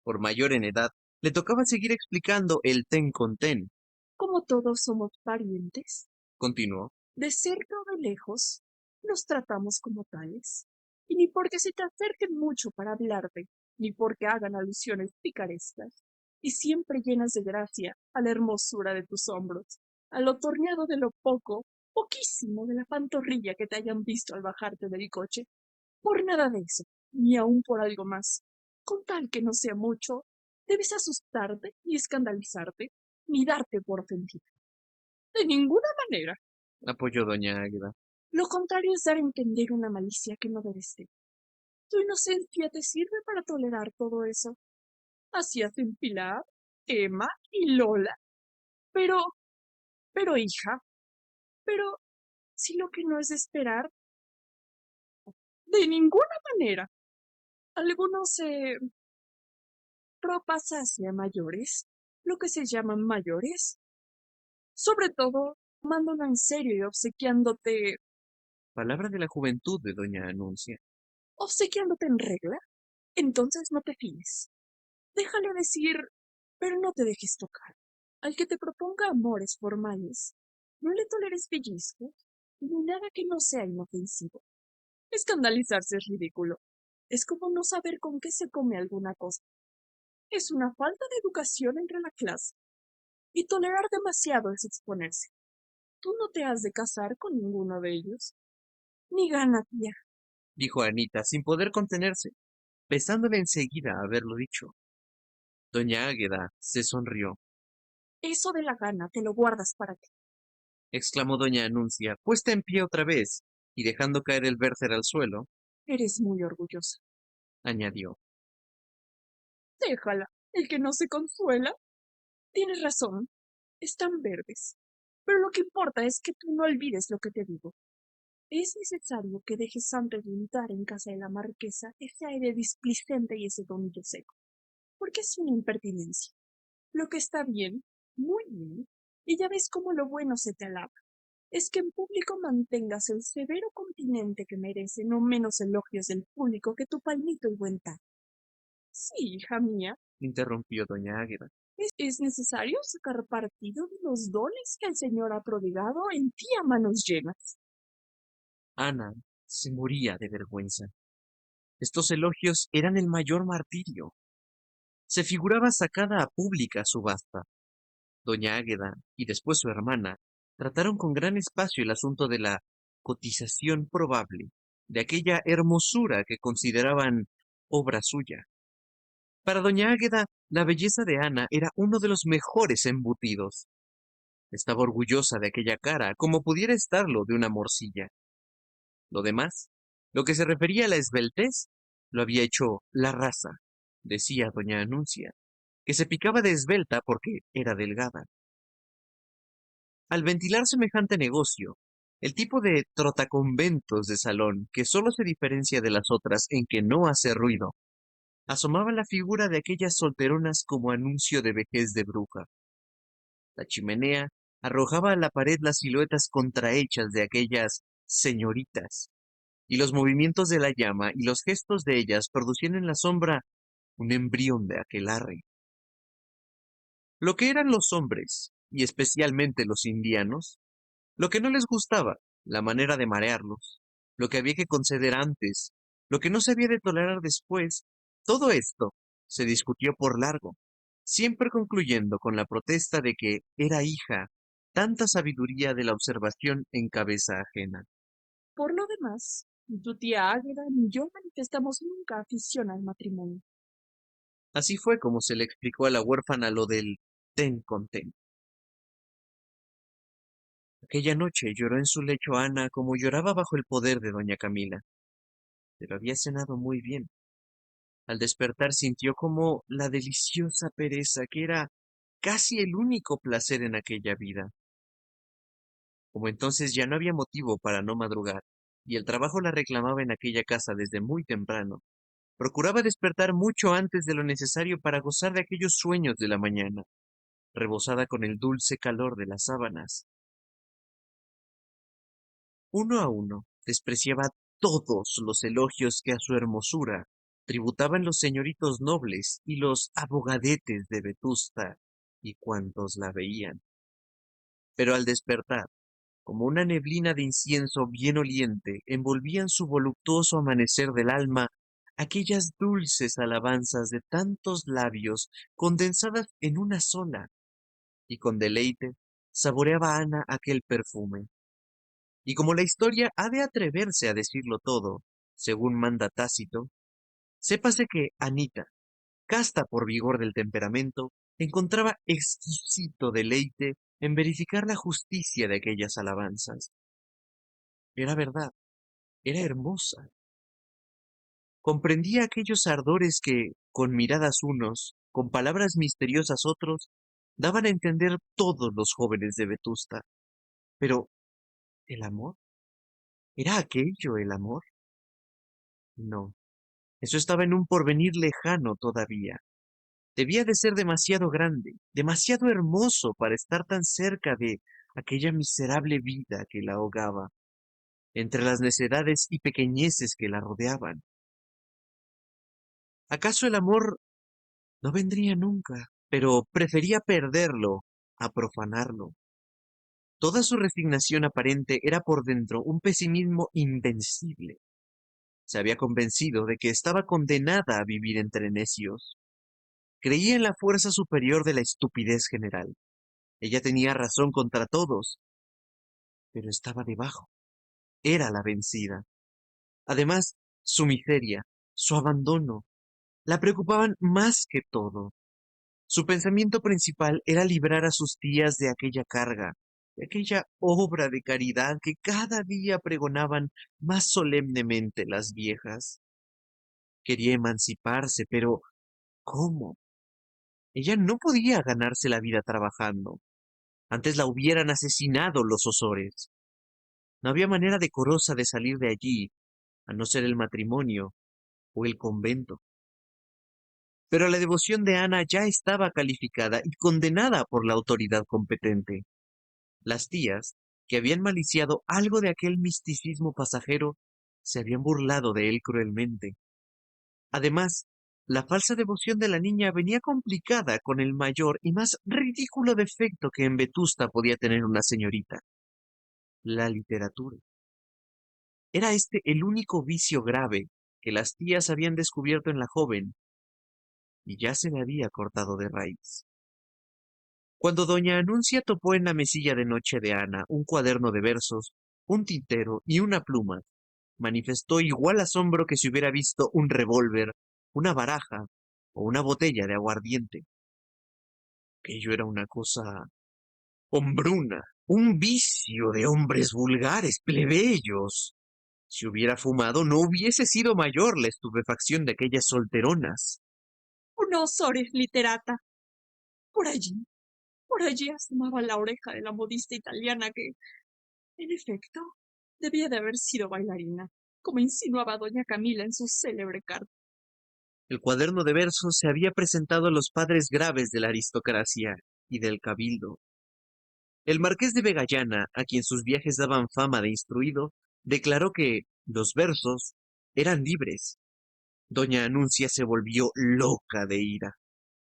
por mayor en edad, le tocaba seguir explicando el ten con ten. Como todos somos parientes, Continuó. de cerca o de lejos, nos tratamos como tales. Y ni porque se te acerquen mucho para hablarte, ni porque hagan alusiones picarescas, y siempre llenas de gracia a la hermosura de tus hombros, a lo torneado de lo poco, poquísimo de la pantorrilla que te hayan visto al bajarte del coche, por nada de eso, ni aun por algo más, con tal que no sea mucho, debes asustarte ni escandalizarte, ni darte por ofendido. De ninguna manera. Apoyó doña Águeda. Lo contrario es dar a entender una malicia que no debes tener. Tu inocencia te sirve para tolerar todo eso. Así hacen Pilar, Emma y Lola. Pero, hija, pero, si lo que no es de esperar, de ninguna manera. Algunos se propasase a mayores, lo que se llaman mayores, sobre todo tomándola en serio y Palabra de la juventud de doña Anuncia. obsequiándote en regla, entonces no te fíes. Déjale decir, pero no te dejes tocar. Al que te proponga amores formales, no le toleres pellizcos ni nada que no sea inofensivo. Escandalizarse es ridículo. Es como no saber con qué se come alguna cosa. Es una falta de educación entre la clase. Y tolerar demasiado es exponerse. Tú no te has de casar con ninguno de ellos. Ni gana, tía. Dijo Anita, sin poder contenerse, pesándole enseguida haberlo dicho. Doña Águeda se sonrió. Eso de la gana te lo guardas para ti. Exclamó doña Anuncia, puesta en pie otra vez, y dejando caer el bercer al suelo, Eres muy orgullosa. añadió. Déjala. El que no se consuela. Tienes razón. Están verdes. Pero lo que importa es que tú no olvides lo que te digo. Es necesario que dejes antes de entrar en casa de la marquesa ese aire displicente y ese tonillo seco, porque es una impertinencia. Lo que está bien, muy bien, y ya ves cómo lo bueno se te alaba, es que en público mantengas el severo continente que merece no menos elogios del público que tu palmito y buen tacto. Sí, hija mía, Interrumpió doña Águeda. es necesario sacar partido de los dones que el Señor ha prodigado en ti a manos llenas. Ana se moría de vergüenza. Estos elogios eran el mayor martirio. Se figuraba sacada a pública subasta. Doña Águeda y después su hermana trataron con gran espacio el asunto de la cotización probable de aquella hermosura que consideraban obra suya. Para doña Águeda, la belleza de Ana era uno de los mejores embutidos. Estaba orgullosa de aquella cara, como pudiera estarlo de una morcilla. Lo demás, lo que se refería a la esbeltez, lo había hecho la raza, decía doña Anuncia, que se picaba de esbelta porque era delgada. Al ventilar semejante negocio, el tipo de trotaconventos de salón, que sólo se diferencia de las otras en que no hace ruido, asomaba la figura de aquellas solteronas como anuncio de vejez de bruja. La chimenea arrojaba a la pared las siluetas contrahechas de aquellas señoritas, y los movimientos de la llama y los gestos de ellas producían en la sombra un embrión de aquelarre. Lo que eran los hombres, y especialmente los indianos, lo que no les gustaba, la manera de marearlos, lo que había que conceder antes, lo que no se había de tolerar después, todo esto se discutió por largo, siempre concluyendo con la protesta de que era hija tanta sabiduría de la observación en cabeza ajena. Por lo demás, Ni tu tía Águeda ni yo manifestamos nunca afición al matrimonio. Así fue como se le explicó a la huérfana lo del ten con ten. Aquella noche lloró en su lecho Ana como lloraba bajo el poder de doña Camila, pero había cenado muy bien. Al despertar sintió como la deliciosa pereza que era casi el único placer en aquella vida. Como entonces ya no había motivo para no madrugar, y el trabajo la reclamaba en aquella casa desde muy temprano, procuraba despertar mucho antes de lo necesario para gozar de aquellos sueños de la mañana, rebosada con el dulce calor de las sábanas. Uno a uno despreciaba todos los elogios que a su hermosura tributaban los señoritos nobles y los abogadetes de Vetusta y cuantos la veían. Pero al despertar, como una neblina de incienso bien oliente, envolvían su voluptuoso amanecer del alma aquellas dulces alabanzas de tantos labios condensadas en una sola, y con deleite saboreaba Ana aquel perfume. Y como la historia ha de atreverse a decirlo todo, según manda Tácito, sépase que Anita, casta por vigor del temperamento, encontraba exquisito deleite en verificar la justicia de aquellas alabanzas. Era verdad, era hermosa. Comprendía aquellos ardores que, con miradas unos, con palabras misteriosas otros, daban a entender todos los jóvenes de Vetusta. Pero, ¿el amor? ¿Era aquello el amor? No, eso estaba en un porvenir lejano todavía. Debía de ser demasiado grande, demasiado hermoso para estar tan cerca de aquella miserable vida que la ahogaba, entre las necedades y pequeñeces que la rodeaban. ¿Acaso el amor no vendría nunca? Pero prefería perderlo a profanarlo. Toda su resignación aparente era por dentro un pesimismo invencible. Se había convencido de que estaba condenada a vivir entre necios. Creía en la fuerza superior de la estupidez general. Ella tenía razón contra todos, pero estaba debajo. Era la vencida. Además, su miseria, su abandono, la preocupaban más que todo. Su pensamiento principal era librar a sus tías de aquella carga, de aquella obra de caridad que cada día pregonaban más solemnemente las viejas. Quería emanciparse, pero ¿cómo? Ella no podía ganarse la vida trabajando. Antes la hubieran asesinado los Osores. No había manera decorosa de salir de allí, a no ser el matrimonio o el convento. Pero la devoción de Ana ya estaba calificada y condenada por la autoridad competente. Las tías, que habían maliciado algo de aquel misticismo pasajero, se habían burlado de él cruelmente. Además, la falsa devoción de la niña venía complicada con el mayor y más ridículo defecto que en Vetusta podía tener una señorita, la literatura. Era este el único vicio grave que las tías habían descubierto en la joven, y ya se le había cortado de raíz. Cuando doña Anuncia topó en la mesilla de noche de Ana un cuaderno de versos, un tintero y una pluma, manifestó igual asombro que si hubiera visto un revólver, una baraja o una botella de aguardiente. Aquello era una cosa hombruna, un vicio de hombres vulgares, plebeyos. Si hubiera fumado, no hubiese sido mayor la estupefacción de aquellas solteronas. Una Osores literata. Por allí, por allí asomaba la oreja de la modista italiana que, en efecto, debía de haber sido bailarina, como insinuaba doña Camila en su célebre carta. El cuaderno de versos se había presentado a los padres graves de la aristocracia y del cabildo. El marqués de Vegallana, a quien sus viajes daban fama de instruido, declaró que los versos eran libres. Doña Anuncia se volvió loca de ira.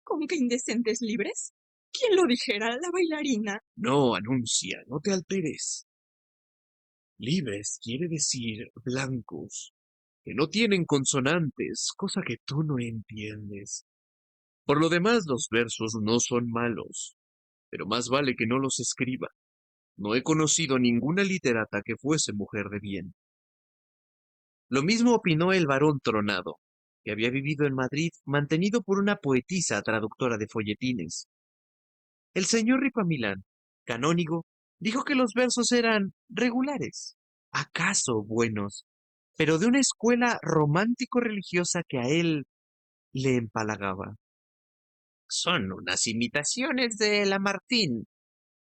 ¿Con qué indecentes libres? ¿Quién lo dijera? La bailarina. No, Anuncia, no te alteres. Libres quiere decir blancos, que no tienen consonantes, cosa que tú no entiendes. Por lo demás, los versos no son malos, pero más vale que no los escriba. No he conocido ninguna literata que fuese mujer de bien. Lo mismo opinó el varón Tronado, que había vivido en Madrid, mantenido por una poetisa traductora de folletines. El señor Ripamilán, canónigo, dijo que los versos eran regulares, acaso buenos, pero de una escuela romántico-religiosa que a él le empalagaba. Son unas imitaciones de Lamartine,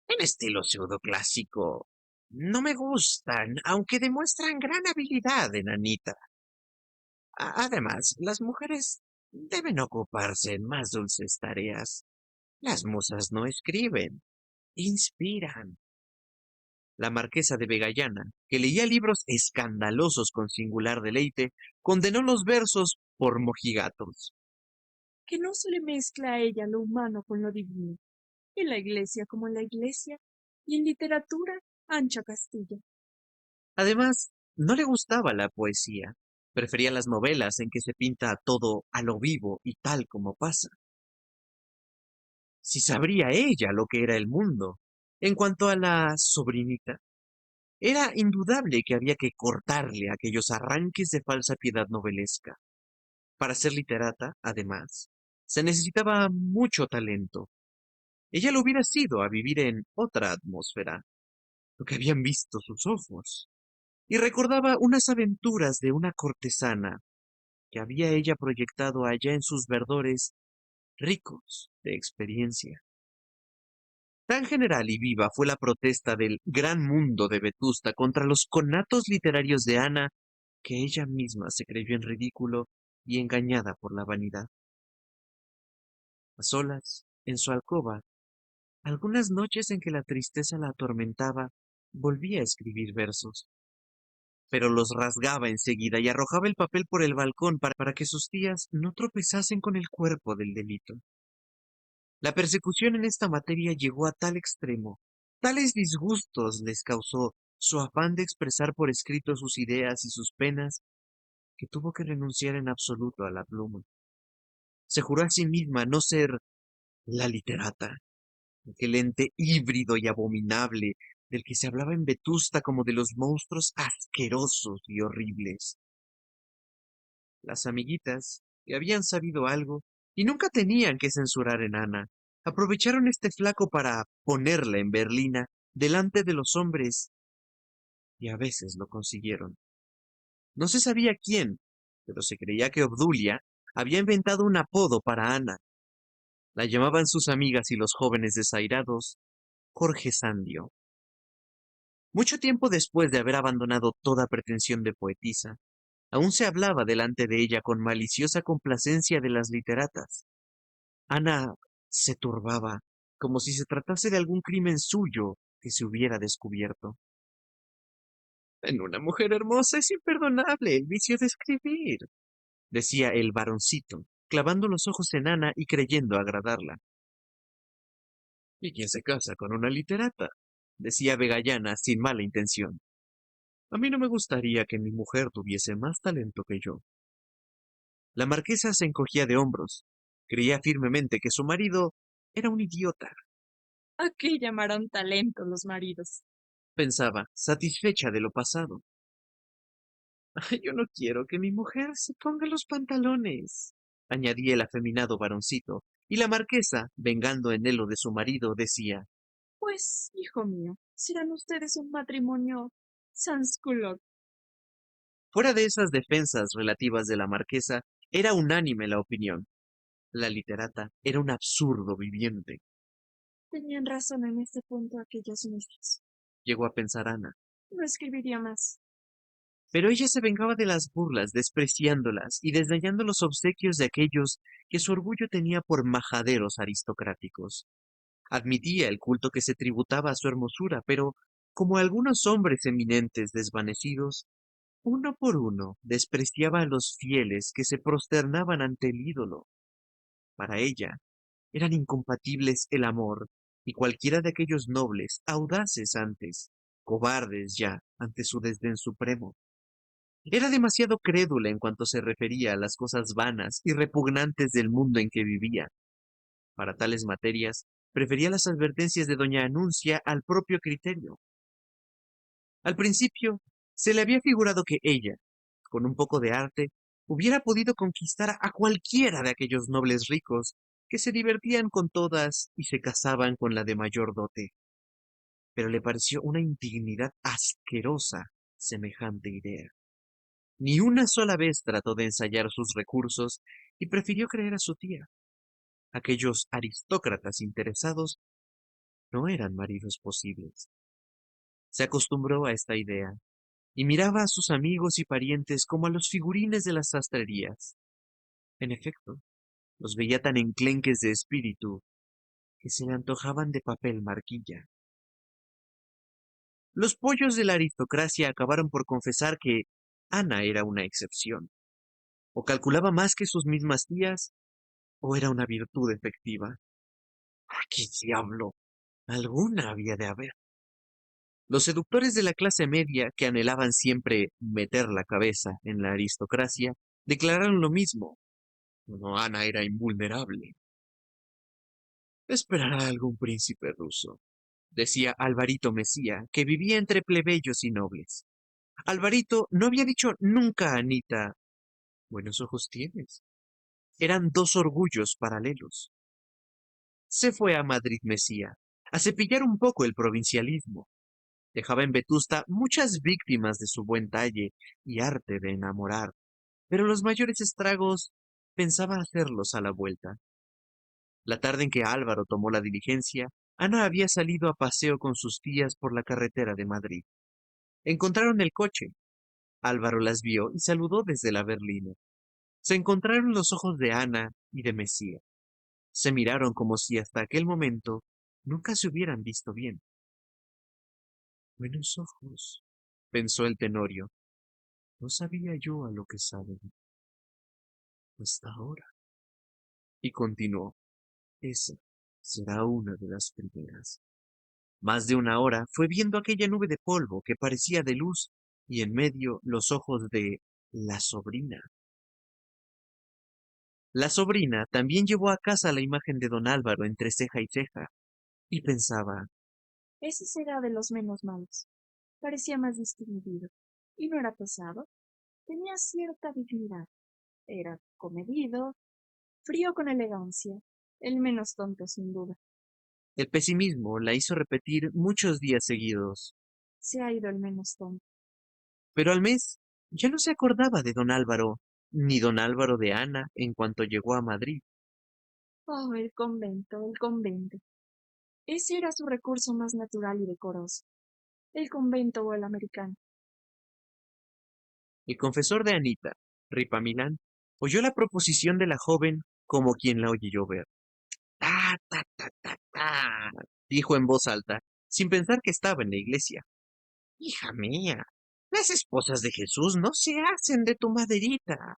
en estilo pseudoclásico. No me gustan, aunque demuestran gran habilidad en Anita. Además, las mujeres deben ocuparse en más dulces tareas. Las musas no escriben, inspiran. La marquesa de Vegallana, que leía libros escandalosos con singular deleite, condenó los versos por mojigatos. Que no se le mezcla a ella lo humano con lo divino. En la iglesia como en la iglesia, y en literatura, ancha Castilla. Además, no le gustaba la poesía. Prefería las novelas en que se pinta todo a lo vivo y tal como pasa. Si sabría ella lo que era el mundo. En cuanto a la sobrinita, era indudable que había que cortarle aquellos arranques de falsa piedad novelesca. Para ser literata, además, se necesitaba mucho talento. Ella lo hubiera sido a vivir en otra atmósfera, lo que habían visto sus ojos, y recordaba unas aventuras de una cortesana que había ella proyectado allá en sus verdores ricos de experiencia. Tan general y viva fue la protesta del gran mundo de Vetusta contra los conatos literarios de Ana, que ella misma se creyó en ridículo y engañada por la vanidad. A solas, en su alcoba, algunas noches en que la tristeza la atormentaba, volvía a escribir versos, pero los rasgaba enseguida y arrojaba el papel por el balcón para que sus tías no tropezasen con el cuerpo del delito. La persecución en esta materia llegó a tal extremo, tales disgustos les causó su afán de expresar por escrito sus ideas y sus penas, que tuvo que renunciar en absoluto a la pluma. Se juró a sí misma no ser la literata, aquel ente híbrido y abominable del que se hablaba en Vetusta como de los monstruos asquerosos y horribles. Las amiguitas, que habían sabido algo y nunca tenían que censurar en Ana, aprovecharon este flaco para ponerla en berlina delante de los hombres y a veces lo consiguieron. No se sabía quién, pero se creía que Obdulia había inventado un apodo para Ana. La llamaban sus amigas y los jóvenes desairados Jorge Sandio. Mucho tiempo después de haber abandonado toda pretensión de poetisa, aún se hablaba delante de ella con maliciosa complacencia de las literatas. Ana se turbaba, como si se tratase de algún crimen suyo que se hubiera descubierto. En una mujer hermosa es imperdonable el vicio de escribir, decía el varoncito, clavando los ojos en Ana y creyendo agradarla. ¿Y quién se casa con una literata? Decía Vegallana sin mala intención. A mí no me gustaría que mi mujer tuviese más talento que yo. La marquesa se encogía de hombros. Creía firmemente que su marido era un idiota. ¿A qué llamarán talento los maridos? Pensaba, satisfecha de lo pasado. Yo no quiero que mi mujer se ponga los pantalones, añadía el afeminado varoncito, y la marquesa, vengando en él lo de su marido, decía, Pues, hijo mío, serán ustedes un matrimonio sans culotte. fuera de esas defensas relativas de la marquesa, era unánime la opinión. La literata era un absurdo viviente, Tenían razón en este punto aquellos mismos. llegó a pensar Ana. No escribiría más. Pero ella se vengaba de las burlas, despreciándolas y desdeñando los obsequios de aquellos que su orgullo tenía por majaderos aristocráticos. Admitía el culto que se tributaba a su hermosura, pero, como algunos hombres eminentes desvanecidos, uno por uno despreciaba a los fieles que se prosternaban ante el ídolo. Para ella, eran incompatibles el amor y cualquiera de aquellos nobles, audaces antes, cobardes ya ante su desdén supremo. Era demasiado crédula en cuanto se refería a las cosas vanas y repugnantes del mundo en que vivía. Para tales materias, prefería las advertencias de doña Anuncia al propio criterio. Al principio, se le había figurado que ella, con un poco de arte, hubiera podido conquistar a cualquiera de aquellos nobles ricos que se divertían con todas y se casaban con la de mayor dote. Pero le pareció una indignidad asquerosa semejante idea. Ni una sola vez trató de ensayar sus recursos y prefirió creer a su tía. Aquellos aristócratas interesados no eran maridos posibles. Se acostumbró a esta idea y miraba a sus amigos y parientes como a los figurines de las sastrerías. En efecto, los veía tan enclenques de espíritu que se le antojaban de papel marquilla. Los pollos de la aristocracia acabaron por confesar que Ana era una excepción. O calculaba más que sus mismas tías, o era una virtud efectiva. ¿Qué diablo? Alguna había de haber. Los seductores de la clase media, que anhelaban siempre meter la cabeza en la aristocracia, declararon lo mismo. No, Ana era invulnerable. Esperará algún príncipe ruso, decía Alvarito Mesía, que vivía entre plebeyos y nobles. Alvarito no había dicho nunca a Anita, buenos ojos tienes. Eran dos orgullos paralelos. Se fue a Madrid Mesía, a cepillar un poco el provincialismo. Dejaba en Vetusta muchas víctimas de su buen talle y arte de enamorar, pero los mayores estragos pensaba hacerlos a la vuelta. La tarde en que Álvaro tomó la diligencia, Ana había salido a paseo con sus tías por la carretera de Madrid. Encontraron el coche. Álvaro las vio y saludó desde la berlina. Se encontraron los ojos de Ana y de Mesía. Se miraron como si hasta aquel momento nunca se hubieran visto bien. Buenos ojos, pensó el Tenorio. No sabía yo a lo que saben hasta ahora. Y continuó. Esa será una de las primeras. Más de una hora fue viendo aquella nube de polvo que parecía de luz y en medio los ojos de la sobrina. La sobrina también llevó a casa la imagen de don Álvaro entre ceja y ceja y pensaba, Ese será de los menos malos. Parecía más distinguido. Y no era pesado. Tenía cierta dignidad. Era comedido, frío con elegancia. El menos tonto, sin duda. el pesimismo la hizo repetir muchos días seguidos, Se ha ido el menos tonto. pero al mes ya no se acordaba de don Álvaro, ni don Álvaro de Ana en cuanto llegó a Madrid. Oh, el convento, el convento. Ese era su recurso más natural y decoroso. El convento o el americano. El confesor de Anita, Ripamilán, oyó la proposición de la joven como quien la oye llover. Ta, ta, ta, ta, ta, dijo en voz alta, sin pensar que estaba en la iglesia. Hija mía, las esposas de Jesús no se hacen de tu maderita.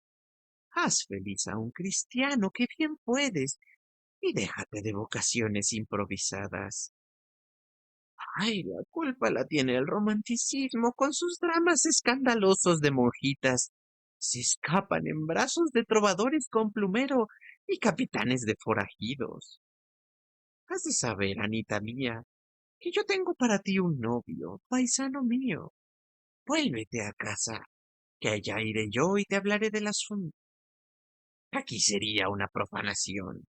Haz feliz a un cristiano que bien puedes y déjate de vocaciones improvisadas. Ay, la culpa la tiene el romanticismo con sus dramas escandalosos de monjitas. Se escapan en brazos de trovadores con plumero y capitanes de forajidos. Has de saber, Anita mía, que yo tengo para ti un novio, paisano mío. Vuélvete a casa, que allá iré yo y te hablaré del asunto. Aquí sería una profanación.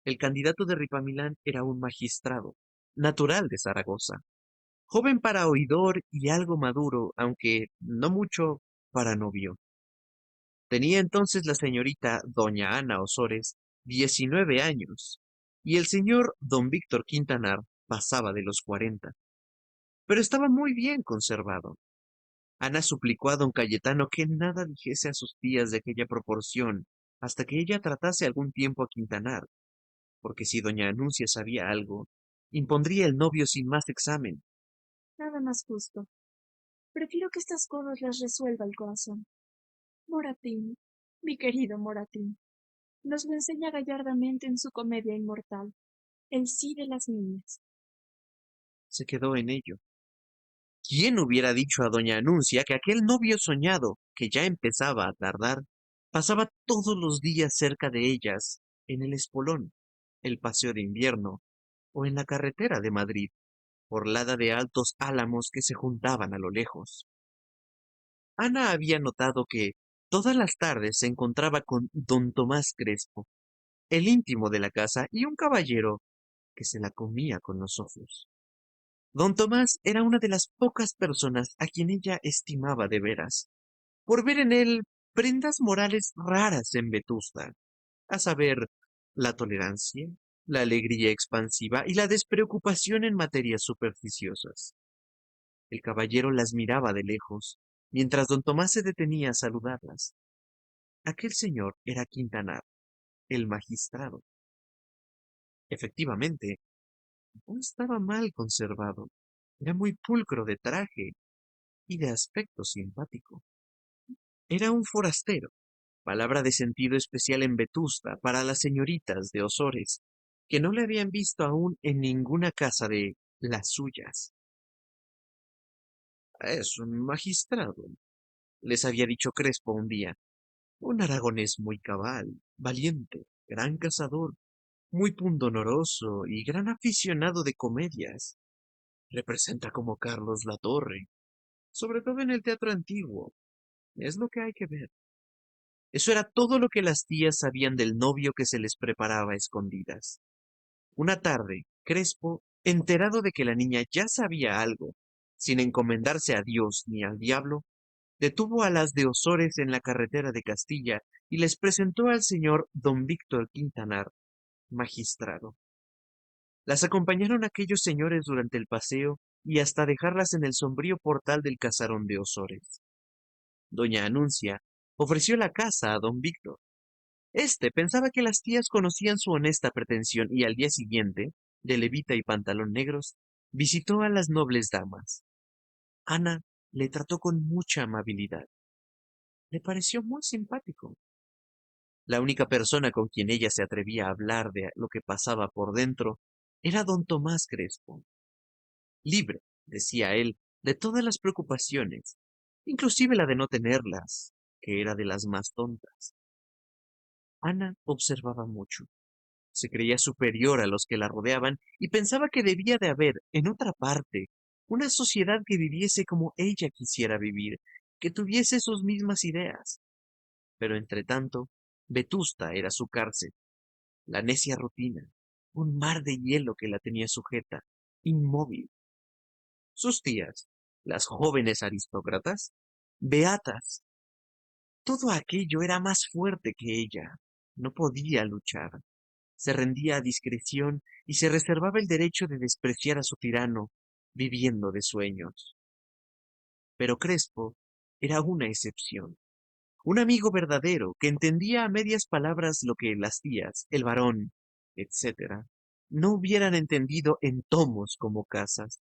El candidato de Ripamilán era un magistrado, natural de Zaragoza, joven para oidor y algo maduro, aunque no mucho para novio. Tenía entonces la señorita doña Ana Osores 19 años, y el señor don Víctor Quintanar pasaba de los 40, pero estaba muy bien conservado. Ana suplicó a don Cayetano que nada dijese a sus tías de aquella proporción, hasta que ella tratase algún tiempo a Quintanar, porque si doña Anuncia sabía algo, impondría el novio sin más examen. Nada más justo. Prefiero que estas cosas las resuelva el corazón. Moratín, mi querido Moratín, nos lo enseña gallardamente en su comedia inmortal, El sí de las niñas. Se quedó en ello. ¿Quién hubiera dicho a doña Anuncia que aquel novio soñado, que ya empezaba a tardar, pasaba todos los días cerca de ellas, en el Espolón, el paseo de invierno, o en la carretera de Madrid, orlada de altos álamos que se juntaban a lo lejos? Ana había notado que todas las tardes se encontraba con don Tomás Crespo, el íntimo de la casa y un caballero que se la comía con los ojos. Don Tomás era una de las pocas personas a quien ella estimaba de veras, por ver en él prendas morales raras en Vetusta, a saber, la tolerancia, la alegría expansiva y la despreocupación en materias supersticiosas. El caballero las miraba de lejos, mientras don Tomás se detenía a saludarlas. Aquel señor era Quintanar, el magistrado. Efectivamente, no estaba mal conservado. Era muy pulcro de traje y de aspecto simpático. Era un forastero, palabra de sentido especial en Vetusta para las señoritas de Osores, que no le habían visto aún en ninguna casa de las suyas. Es un magistrado, les había dicho Crespo un día. Un aragonés muy cabal, valiente, gran cazador, muy pundonoroso y gran aficionado de comedias. Representa como Carlos Latorre, sobre todo en el teatro antiguo. Es lo que hay que ver. Eso era todo lo que las tías sabían del novio que se les preparaba a escondidas. Una tarde, Crespo, enterado de que la niña ya sabía algo, sin encomendarse a Dios ni al diablo, detuvo a las de Osores en la carretera de Castilla y les presentó al señor don Víctor Quintanar, magistrado. Las acompañaron aquellos señores durante el paseo y hasta dejarlas en el sombrío portal del casarón de Osores. Doña Anuncia ofreció la casa a don Víctor. Este pensaba que las tías conocían su honesta pretensión y al día siguiente, de levita y pantalón negros, visitó a las nobles damas. Ana le trató con mucha amabilidad. Le pareció muy simpático. La única persona con quien ella se atrevía a hablar de lo que pasaba por dentro era don Tomás Crespo. Libre, decía él, de todas las preocupaciones, inclusive la de no tenerlas, que era de las más tontas. Ana observaba mucho. Se creía superior a los que la rodeaban y pensaba que debía de haber, en otra parte, una sociedad que viviese como ella quisiera vivir, que tuviese sus mismas ideas. Pero entre tanto, Vetusta era su cárcel, la necia rutina, un mar de hielo que la tenía sujeta, inmóvil. Sus tías, las jóvenes aristócratas, beatas, todo aquello era más fuerte que ella. No podía luchar. Se rendía a discreción y se reservaba el derecho de despreciar a su tirano, viviendo de sueños. Pero Crespo era una excepción. Un amigo verdadero que entendía a medias palabras lo que las tías, el varón, etcétera, no hubieran entendido en tomos como casas.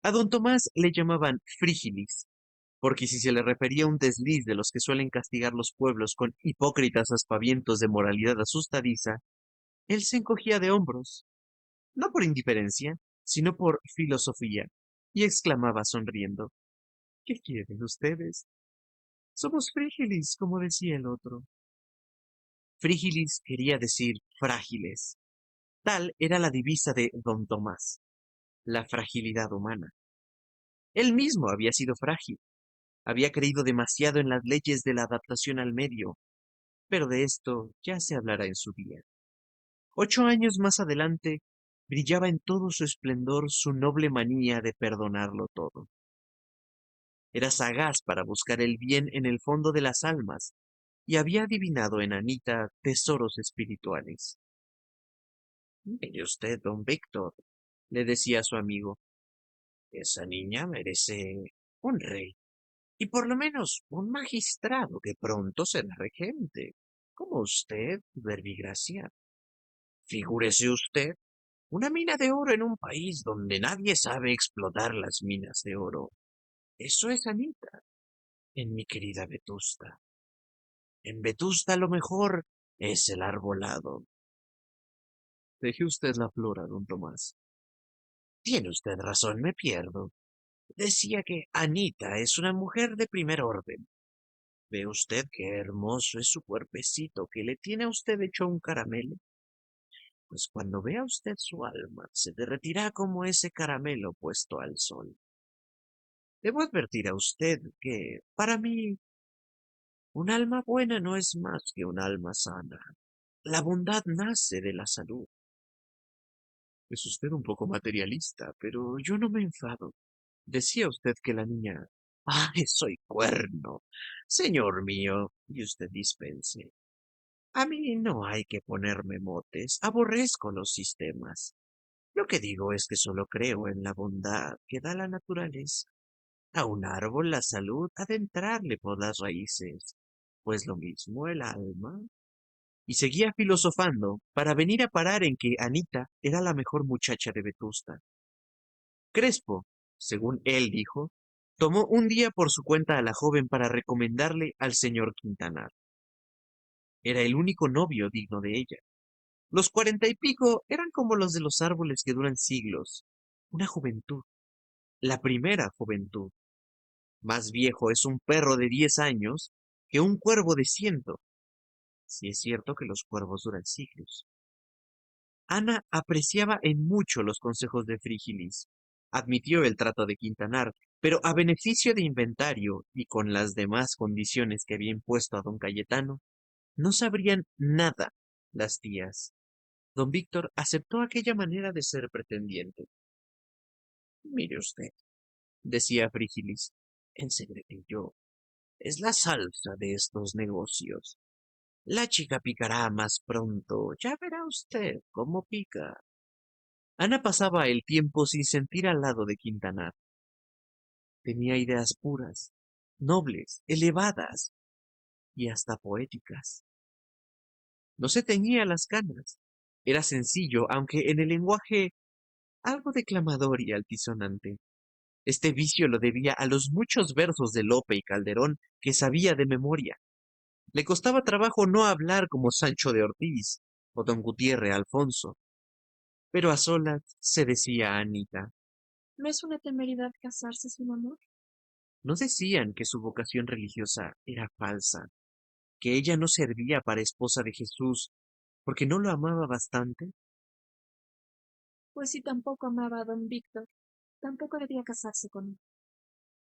A don Tomás le llamaban frígilis, porque si se le refería a un desliz de los que suelen castigar los pueblos con hipócritas aspavientos de moralidad asustadiza, él se encogía de hombros, no por indiferencia, sino por filosofía, y exclamaba sonriendo, ¿qué quieren ustedes? Somos frígilis, como decía el otro. Frígilis quería decir frágiles. Tal era la divisa de don Tomás, la fragilidad humana. Él mismo había sido frágil, había creído demasiado en las leyes de la adaptación al medio, pero de esto ya se hablará en su día. 8 años más adelante, brillaba en todo su esplendor su noble manía de perdonarlo todo. Era sagaz para buscar el bien en el fondo de las almas, y había adivinado en Anita tesoros espirituales. Mire usted, don Víctor, le decía a su amigo, esa niña merece un rey, y por lo menos un magistrado que pronto será regente, como usted, Verbigracia. Figúrese usted una mina de oro en un país donde nadie sabe explotar las minas de oro. Eso es Anita, en mi querida Vetusta. En Vetusta lo mejor es el arbolado. Deje usted la flora, don Tomás. Tiene usted razón, me pierdo. Decía que Anita es una mujer de primer orden. ¿Ve usted qué hermoso es su cuerpecito que le tiene a usted hecho un caramelo? Pues cuando vea usted su alma, se derretirá como ese caramelo puesto al sol. Debo advertir a usted que, para mí, un alma buena no es más que un alma sana. La bondad nace de la salud. Es usted un poco materialista, pero yo no me enfado. Decía usted que la niña... ¡Ay, soy cuerno! Señor mío, y usted dispense. A mí no hay que ponerme motes. Aborrezco los sistemas. Lo que digo es que solo creo en la bondad que da la naturaleza. A un árbol la salud adentrarle por las raíces, pues lo mismo el alma. Y seguía filosofando para venir a parar en que Anita era la mejor muchacha de Vetusta. Crespo, según él dijo, tomó un día por su cuenta a la joven para recomendarle al señor Quintanar. Era el único novio digno de ella. Los 40 y pico eran como los de los árboles que duran siglos. Una juventud, la primera juventud. Más viejo es un perro de 10 años que un cuervo de 100, si es cierto que los cuervos duran siglos. Ana apreciaba en mucho los consejos de Frígilis. Admitió el trato de Quintanar, pero a beneficio de inventario y con las demás condiciones que había impuesto a don Cayetano, no sabrían nada las tías. Don Víctor aceptó aquella manera de ser pretendiente. Mire usted, decía Frígilis, en secretillo, es la salsa de estos negocios. La chica picará más pronto, ya verá usted cómo pica. Ana pasaba el tiempo sin sentir al lado de Quintanar. Tenía ideas puras, nobles, elevadas y hasta poéticas. No se teñía las canas. Era sencillo, aunque en el lenguaje algo declamador y altisonante. Este vicio lo debía a los muchos versos de Lope y Calderón que sabía de memoria. Le costaba trabajo no hablar como Sancho de Ortiz o don Gutiérrez Alfonso, pero a solas se decía a Anita. ¿No es una temeridad casarse sin amor? No decían que su vocación religiosa era falsa, que ella no servía para esposa de Jesús porque no lo amaba bastante. Pues si tampoco amaba a don Víctor, tampoco debía casarse con él.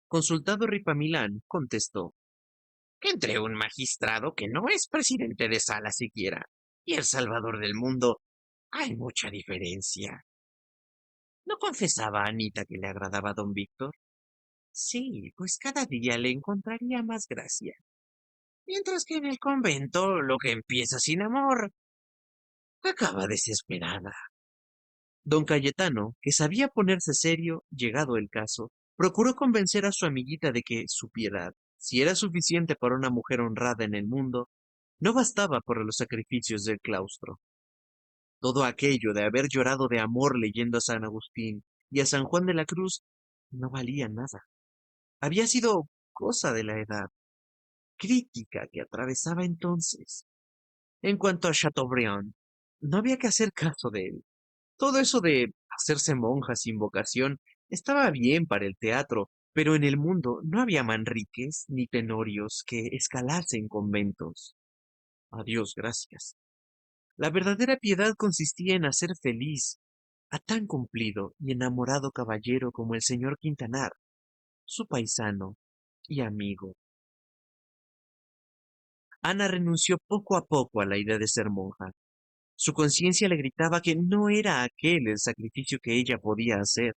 Consultado Ripamilán, contestó. Entre un magistrado que no es presidente de sala siquiera y el salvador del mundo, hay mucha diferencia. ¿No confesaba a Anita que le agradaba a don Víctor? Sí, pues cada día le encontraría más gracia. Mientras que en el convento lo que empieza sin amor acaba desesperada. Don Cayetano, que sabía ponerse serio, llegado el caso, procuró convencer a su amiguita de que su piedad, si era suficiente para una mujer honrada en el mundo, no bastaba por los sacrificios del claustro. Todo aquello de haber llorado de amor leyendo a San Agustín y a San Juan de la Cruz no valía nada. Había sido cosa de la edad, crítica que atravesaba entonces. En cuanto a Chateaubriand, no había que hacer caso de él. Todo eso de hacerse monja sin vocación estaba bien para el teatro, pero en el mundo no había Manriques ni Tenorios que escalasen conventos. Adiós, gracias. La verdadera piedad consistía en hacer feliz a tan cumplido y enamorado caballero como el señor Quintanar, su paisano y amigo. Ana renunció poco a poco a la idea de ser monja. Su conciencia le gritaba que no era aquel el sacrificio que ella podía hacer.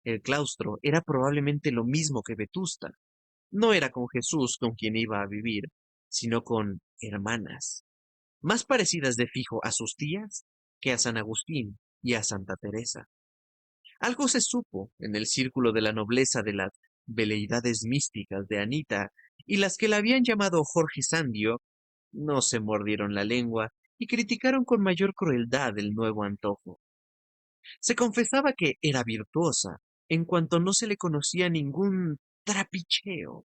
El claustro era probablemente lo mismo que Vetusta. No era con Jesús con quien iba a vivir, sino con hermanas, más parecidas de fijo a sus tías que a San Agustín y a Santa Teresa. Algo se supo en el círculo de la nobleza de las veleidades místicas de Anita, y las que la habían llamado Jorge Sandio no se mordieron la lengua y criticaron con mayor crueldad el nuevo antojo. Se confesaba que era virtuosa, en cuanto no se le conocía ningún trapicheo,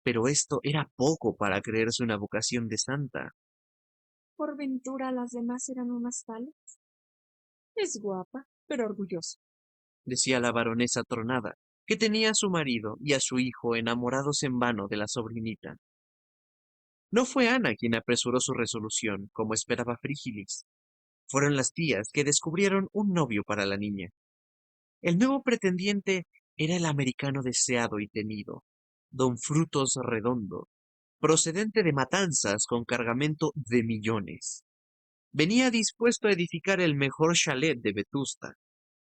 pero esto era poco para creerse una vocación de santa. ¿Por ventura las demás eran unas tales? Es guapa, pero orgullosa. Decía la baronesa tronada, que tenía a su marido y a su hijo enamorados en vano de la sobrinita. No fue Ana quien apresuró su resolución, como esperaba Frígilis. Fueron las tías que descubrieron un novio para la niña. El nuevo pretendiente era el americano deseado y temido, don Frutos Redondo, procedente de Matanzas con cargamento de millones. Venía dispuesto a edificar el mejor chalet de Vetusta,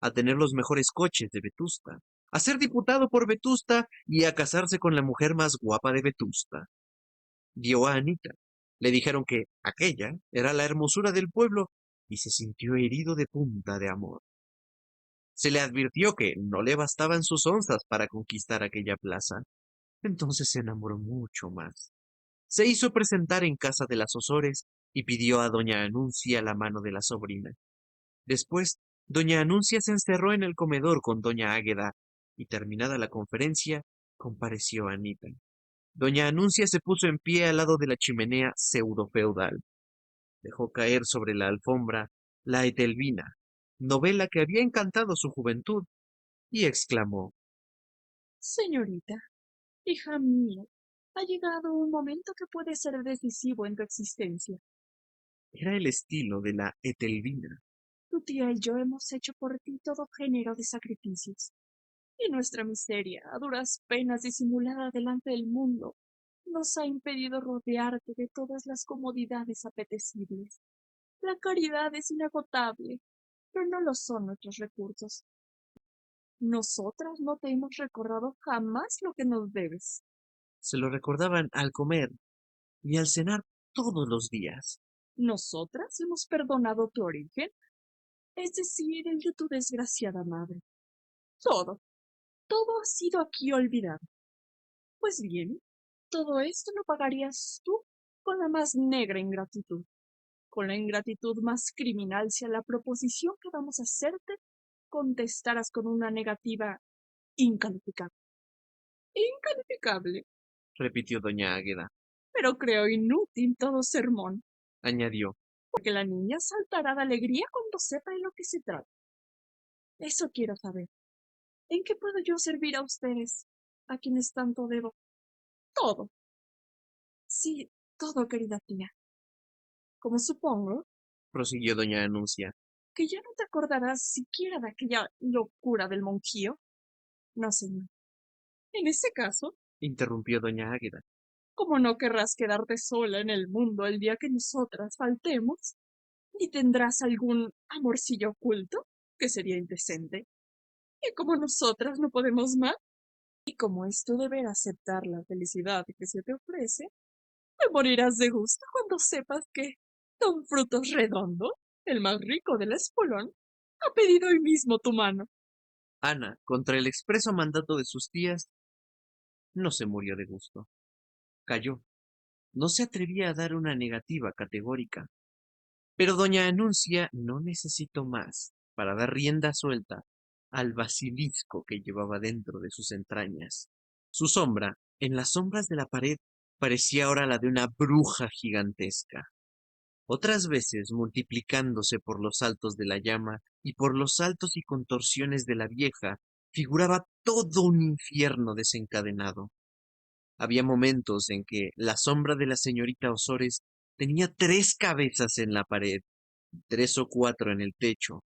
a tener los mejores coches de Vetusta, a ser diputado por Vetusta y a casarse con la mujer más guapa de Vetusta. Vio a Anita. Le dijeron que aquella era la hermosura del pueblo y se sintió herido de punta de amor. Se le advirtió que no le bastaban sus onzas para conquistar aquella plaza. Entonces se enamoró mucho más. Se hizo presentar en casa de las Osores y pidió a doña Anuncia la mano de la sobrina. Después, doña Anuncia se encerró en el comedor con doña Águeda y terminada la conferencia, compareció Anita. Doña Anuncia se puso en pie al lado de la chimenea pseudo-feudal. Dejó caer sobre la alfombra La Etelvina, novela que había encantado su juventud, y exclamó: Señorita, hija mía, ha llegado un momento que puede ser decisivo en tu existencia. Era el estilo de la Etelvina. Tu tía y yo hemos hecho por ti todo género de sacrificios, y nuestra miseria, a duras penas disimulada delante del mundo, nos ha impedido rodearte de todas las comodidades apetecibles. La caridad es inagotable, pero no lo son nuestros recursos. Nosotras no te hemos recordado jamás lo que nos debes. Se lo recordaban al comer y al cenar todos los días. Nosotras hemos perdonado tu origen, es decir, el de tu desgraciada madre. Todo, todo ha sido aquí olvidado. Pues bien, todo esto lo pagarías tú con la más negra ingratitud, con la ingratitud más criminal si a la proposición que vamos a hacerte contestaras con una negativa incalificable. Incalificable, Repitió doña Águeda. pero creo inútil todo sermón, Añadió: porque la niña saltará de alegría cuando sepa de lo que se trata. Eso quiero saber. ¿En qué puedo yo servir a ustedes, a quienes tanto debo? Todo. Sí, todo, querida tía. Como supongo prosiguió doña Anuncia. que ya no te acordarás siquiera de aquella locura del monjío. No, señor. En ese caso, Interrumpió doña Águeda. como no querrás quedarte sola en el mundo el día que nosotras faltemos, ni tendrás algún amorcillo oculto, que sería indecente. Y como nosotras no podemos más, y como es tu deber aceptar la felicidad que se te ofrece, te morirás de gusto cuando sepas que don Frutos Redondo, el más rico del espolón, ha pedido hoy mismo tu mano. Ana, contra el expreso mandato de sus tías, no se murió de gusto. Calló. No se atrevía a dar una negativa categórica. Pero doña Anuncia no necesitó más para dar rienda suelta al basilisco que llevaba dentro de sus entrañas. Su sombra, en las sombras de la pared, parecía ahora la de una bruja gigantesca. Otras veces, multiplicándose por los saltos de la llama y por los saltos y contorsiones de la vieja, figuraba todo un infierno desencadenado. Había momentos en que la sombra de la señorita Osores tenía 3 cabezas en la pared, 3 o 4 en el techo,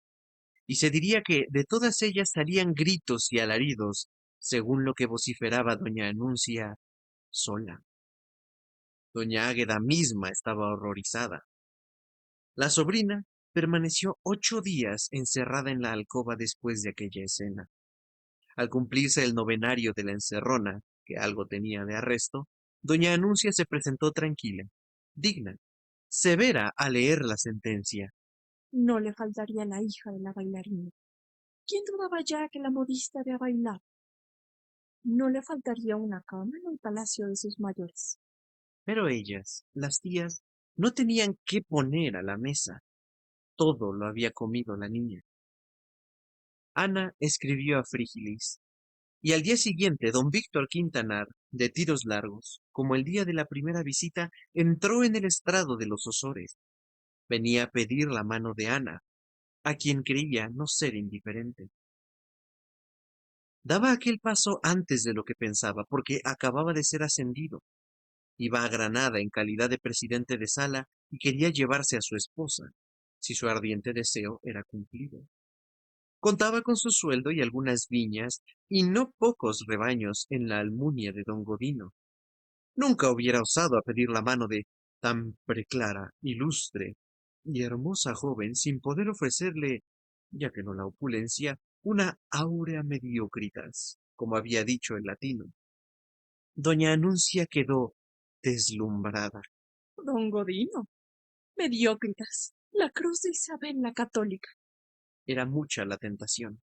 y se diría que de todas ellas salían gritos y alaridos, según lo que vociferaba doña Anuncia sola. Doña Águeda misma estaba horrorizada. La sobrina permaneció 8 días encerrada en la alcoba después de aquella escena. Al cumplirse el novenario de la encerrona, que algo tenía de arresto, doña Anuncia se presentó tranquila, digna, severa al leer la sentencia. No le faltaría la hija de la bailarina. ¿Quién dudaba ya que la modista había bailado? No le faltaría una cama en el palacio de sus mayores. Pero ellas, las tías, no tenían qué poner a la mesa. Todo lo había comido la niña. Ana escribió a Frígilis, y al día siguiente don Víctor Quintanar, de tiros largos, como el día de la primera visita, entró en el estrado de los Osores. Venía a pedir la mano de Ana, a quien creía no ser indiferente. Daba aquel paso antes de lo que pensaba, porque acababa de ser ascendido. Iba a Granada en calidad de presidente de sala y quería llevarse a su esposa, si su ardiente deseo era cumplido. Contaba con su sueldo y algunas viñas, y no pocos rebaños en la Almunia de don Godino. Nunca hubiera osado a pedir la mano de tan preclara, ilustre y hermosa joven sin poder ofrecerle, ya que no la opulencia, una áurea mediocritas, como había dicho el latino. Doña Anuncia quedó deslumbrada. Don Godino. Mediócritas. La cruz de Isabel la Católica. Era mucha la tentación.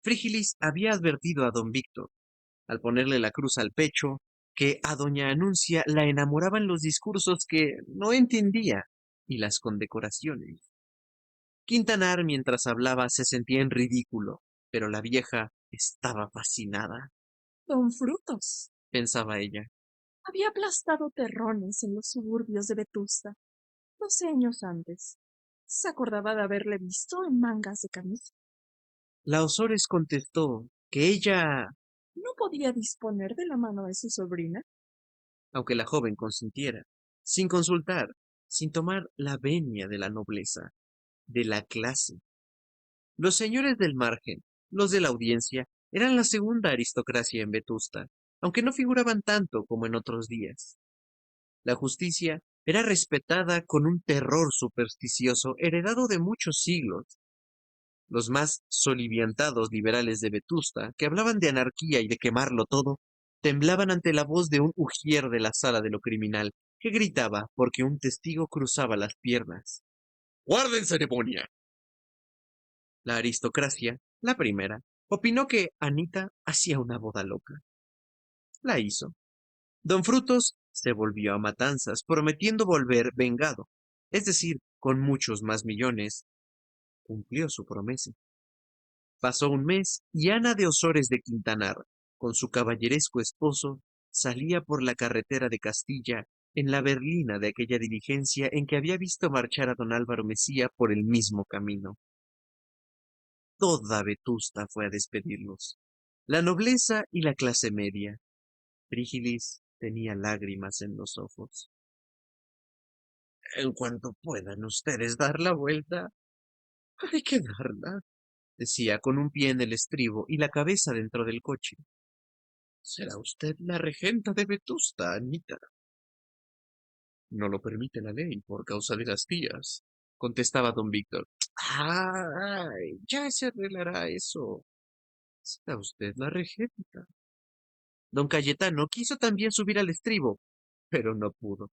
Frígilis había advertido a don Víctor, al ponerle la cruz al pecho, que a doña Anuncia la enamoraban los discursos que no entendía y las condecoraciones. Quintanar, mientras hablaba, se sentía en ridículo, pero la vieja estaba fascinada, Don Frutos. pensaba ella. Había aplastado terrones en los suburbios de Vetusta 12 años antes. Se acordaba de haberle visto en mangas de camisa. La Osores contestó que ella, No podía disponer de la mano de su sobrina. aunque la joven consintiera, sin consultar, sin tomar la venia de la nobleza, de la clase. Los señores del margen, los de la audiencia, eran la segunda aristocracia en Vetusta, aunque no figuraban tanto como en otros días. La justicia era respetada con un terror supersticioso heredado de muchos siglos. Los más soliviantados liberales de Vetusta, que hablaban de anarquía y de quemarlo todo, temblaban ante la voz de un ujier de la sala de lo criminal, que gritaba porque un testigo cruzaba las piernas. ¡Guarden ceremonia! La aristocracia, la primera, opinó que Anita hacía una boda loca. La hizo. Don Frutos se volvió a Matanzas, prometiendo volver vengado, es decir, con muchos más millones. Cumplió su promesa. Pasó un mes y Ana de Osores de Quintanar, con su caballeresco esposo, salía por la carretera de Castilla en la berlina de aquella diligencia en que había visto marchar a don Álvaro Mesía por el mismo camino. Toda Vetusta fue a despedirlos. La nobleza y la clase media. Frígilis tenía lágrimas en los ojos. En cuanto puedan ustedes dar la vuelta, hay que darla, decía con un pie en el estribo y la cabeza dentro del coche. Será usted la regenta de Vetusta, Anita. No lo permite la ley por causa de las tías, contestaba don Víctor. Ay, ya se arreglará eso. Será usted la regenta. Don Cayetano quiso también subir al estribo, pero no pudo.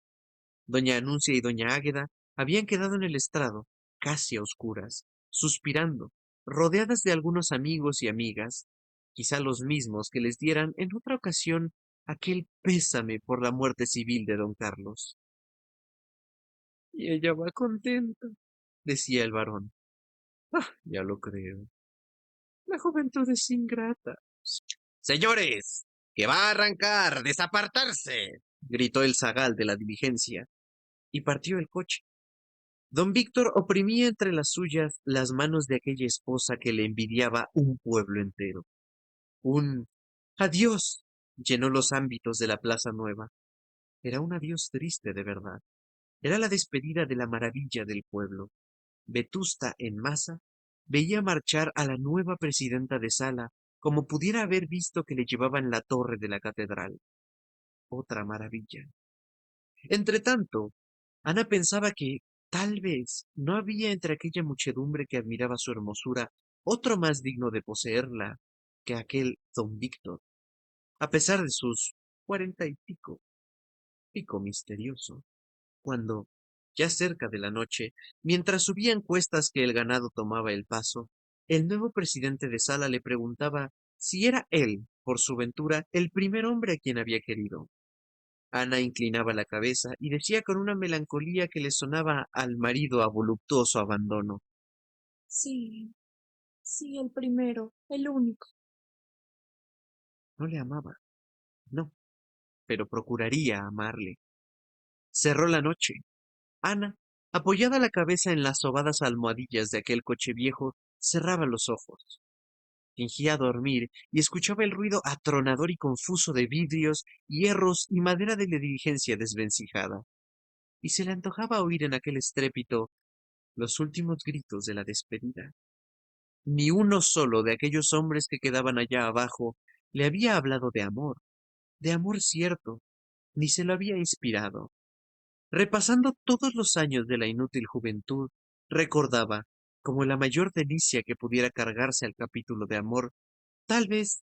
Doña Anuncia y doña Águeda habían quedado en el estrado, casi a oscuras, suspirando, rodeadas de algunos amigos y amigas, quizá los mismos que les dieran en otra ocasión aquel pésame por la muerte civil de don Carlos. Y ella va contenta, decía el varón. Ah, ya lo creo. La juventud es ingrata. Señores, que va a arrancar, desapartarse, gritó el zagal de la diligencia, y partió el coche. Don Víctor oprimía entre las suyas las manos de aquella esposa que le envidiaba un pueblo entero. Un adiós llenó los ámbitos de la Plaza Nueva. Era un adiós triste de verdad. Era la despedida de la maravilla del pueblo. Vetusta, en masa, veía marchar a la nueva presidenta de sala como pudiera haber visto que le llevaban la torre de la catedral. Otra maravilla. Entretanto, Ana pensaba que tal vez no había entre aquella muchedumbre que admiraba su hermosura otro más digno de poseerla que aquel don Víctor, a pesar de sus 40 y pico misterioso, cuando, ya cerca de la noche, mientras subían cuestas que el ganado tomaba el paso, el nuevo presidente de sala le preguntaba si era él, por su ventura, el primer hombre a quien había querido. Ana inclinaba la cabeza y decía con una melancolía que le sonaba al marido a voluptuoso abandono. Sí, sí, el primero, el único. No le amaba, no, pero procuraría amarle. Cerró la noche. Ana, apoyada la cabeza en las sobadas almohadillas de aquel coche viejo, cerraba los ojos. Fingía dormir y escuchaba el ruido atronador y confuso de vidrios, hierros y madera de la diligencia desvencijada. Y se le antojaba oír en aquel estrépito los últimos gritos de la despedida. Ni uno solo de aquellos hombres que quedaban allá abajo le había hablado de amor cierto, ni se lo había inspirado. Repasando todos los años de la inútil juventud, recordaba, como la mayor delicia que pudiera cargarse al capítulo de amor, tal vez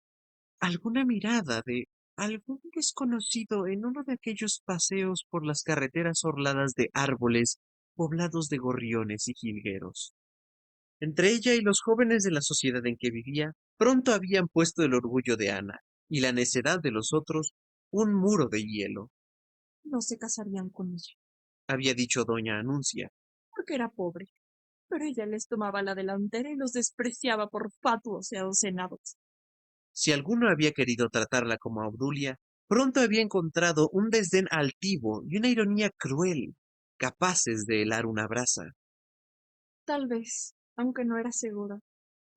alguna mirada de algún desconocido en uno de aquellos paseos por las carreteras orladas de árboles poblados de gorriones y jilgueros. Entre ella y los jóvenes de la sociedad en que vivía, pronto habían puesto el orgullo de Ana y la necedad de los otros un muro de hielo, No se casarían con ella, había dicho doña Anuncia. porque era pobre, pero ella les tomaba la delantera y los despreciaba por fatuos y adocenados. Si alguno había querido tratarla como a Obdulia, pronto había encontrado un desdén altivo y una ironía cruel, capaces de helar una brasa. Tal vez, aunque no era seguro,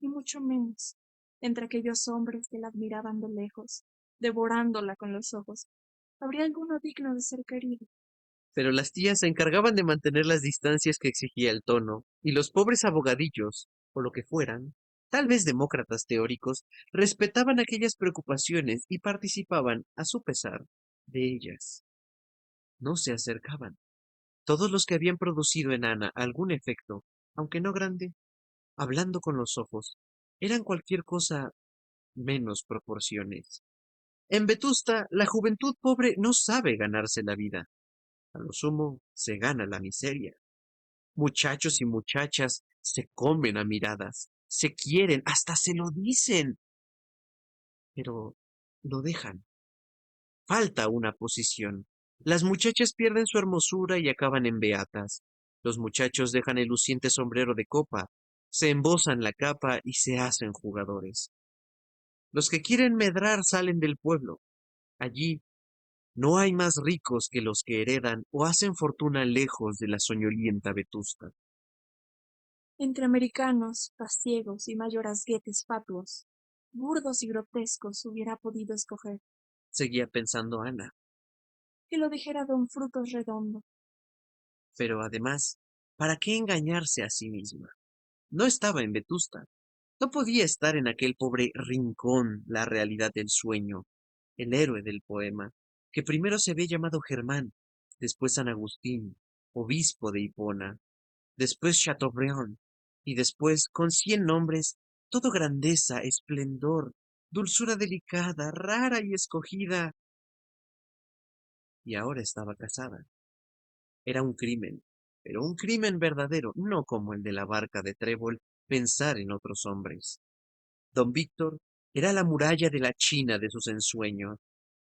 y mucho menos, entre aquellos hombres que la admiraban de lejos, devorándola con los ojos, habría alguno digno de ser querido. Pero las tías se encargaban de mantener las distancias que exigía el tono, y los pobres abogadillos, o lo que fueran, tal vez demócratas teóricos, respetaban aquellas preocupaciones y participaban, a su pesar, de ellas. No se acercaban. Todos los que habían producido en Ana algún efecto, aunque no grande, hablando con los ojos, eran cualquier cosa menos proporciones. En Vetusta, la juventud pobre no sabe ganarse la vida. A lo sumo, se gana la miseria. Muchachos y muchachas se comen a miradas, se quieren, hasta se lo dicen, pero lo dejan. Falta una posición. Las muchachas pierden su hermosura y acaban en beatas. Los muchachos dejan el luciente sombrero de copa, se embosan la capa y se hacen jugadores. Los que quieren medrar salen del pueblo. Allí no hay más ricos que los que heredan o hacen fortuna lejos de la soñolienta Vetusta. Entre americanos, pasiegos y mayorazguetes fatuos, burdos y grotescos hubiera podido escoger, Seguía pensando Ana. que lo dijera don Frutos Redondo. Pero además, ¿para qué engañarse a sí misma? No estaba en Vetusta. No podía estar en aquel pobre rincón la realidad del sueño, el héroe del poema, que primero se ve llamado Germán, después San Agustín, obispo de Hipona, después Chateaubriand, y después, con 100 nombres, todo grandeza, esplendor, dulzura delicada, rara y escogida, y ahora estaba casada. Era un crimen, pero un crimen verdadero, no como el de la barca de Trébol, pensar en otros hombres. Don Víctor era la muralla de la China de sus ensueños.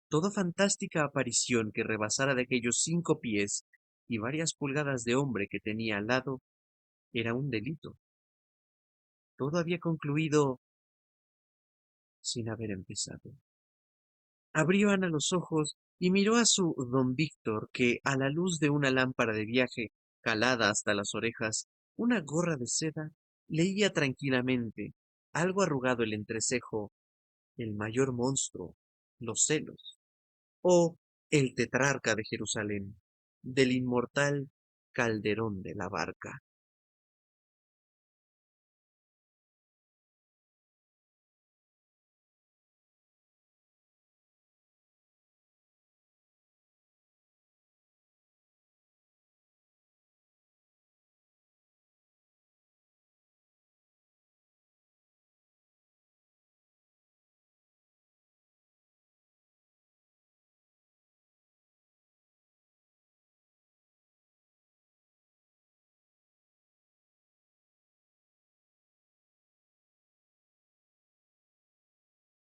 Toda fantástica aparición que rebasara de aquellos 5 pies y varias pulgadas de hombre que tenía al lado era un delito. Todo había concluido sin haber empezado. Abrió Ana los ojos y miró a su don Víctor, que, a la luz de una lámpara de viaje, calada hasta las orejas, una gorra de seda, leía tranquilamente, algo arrugado el entrecejo, el mayor monstruo, los celos, o el tetrarca de Jerusalén, del inmortal Calderón de la Barca.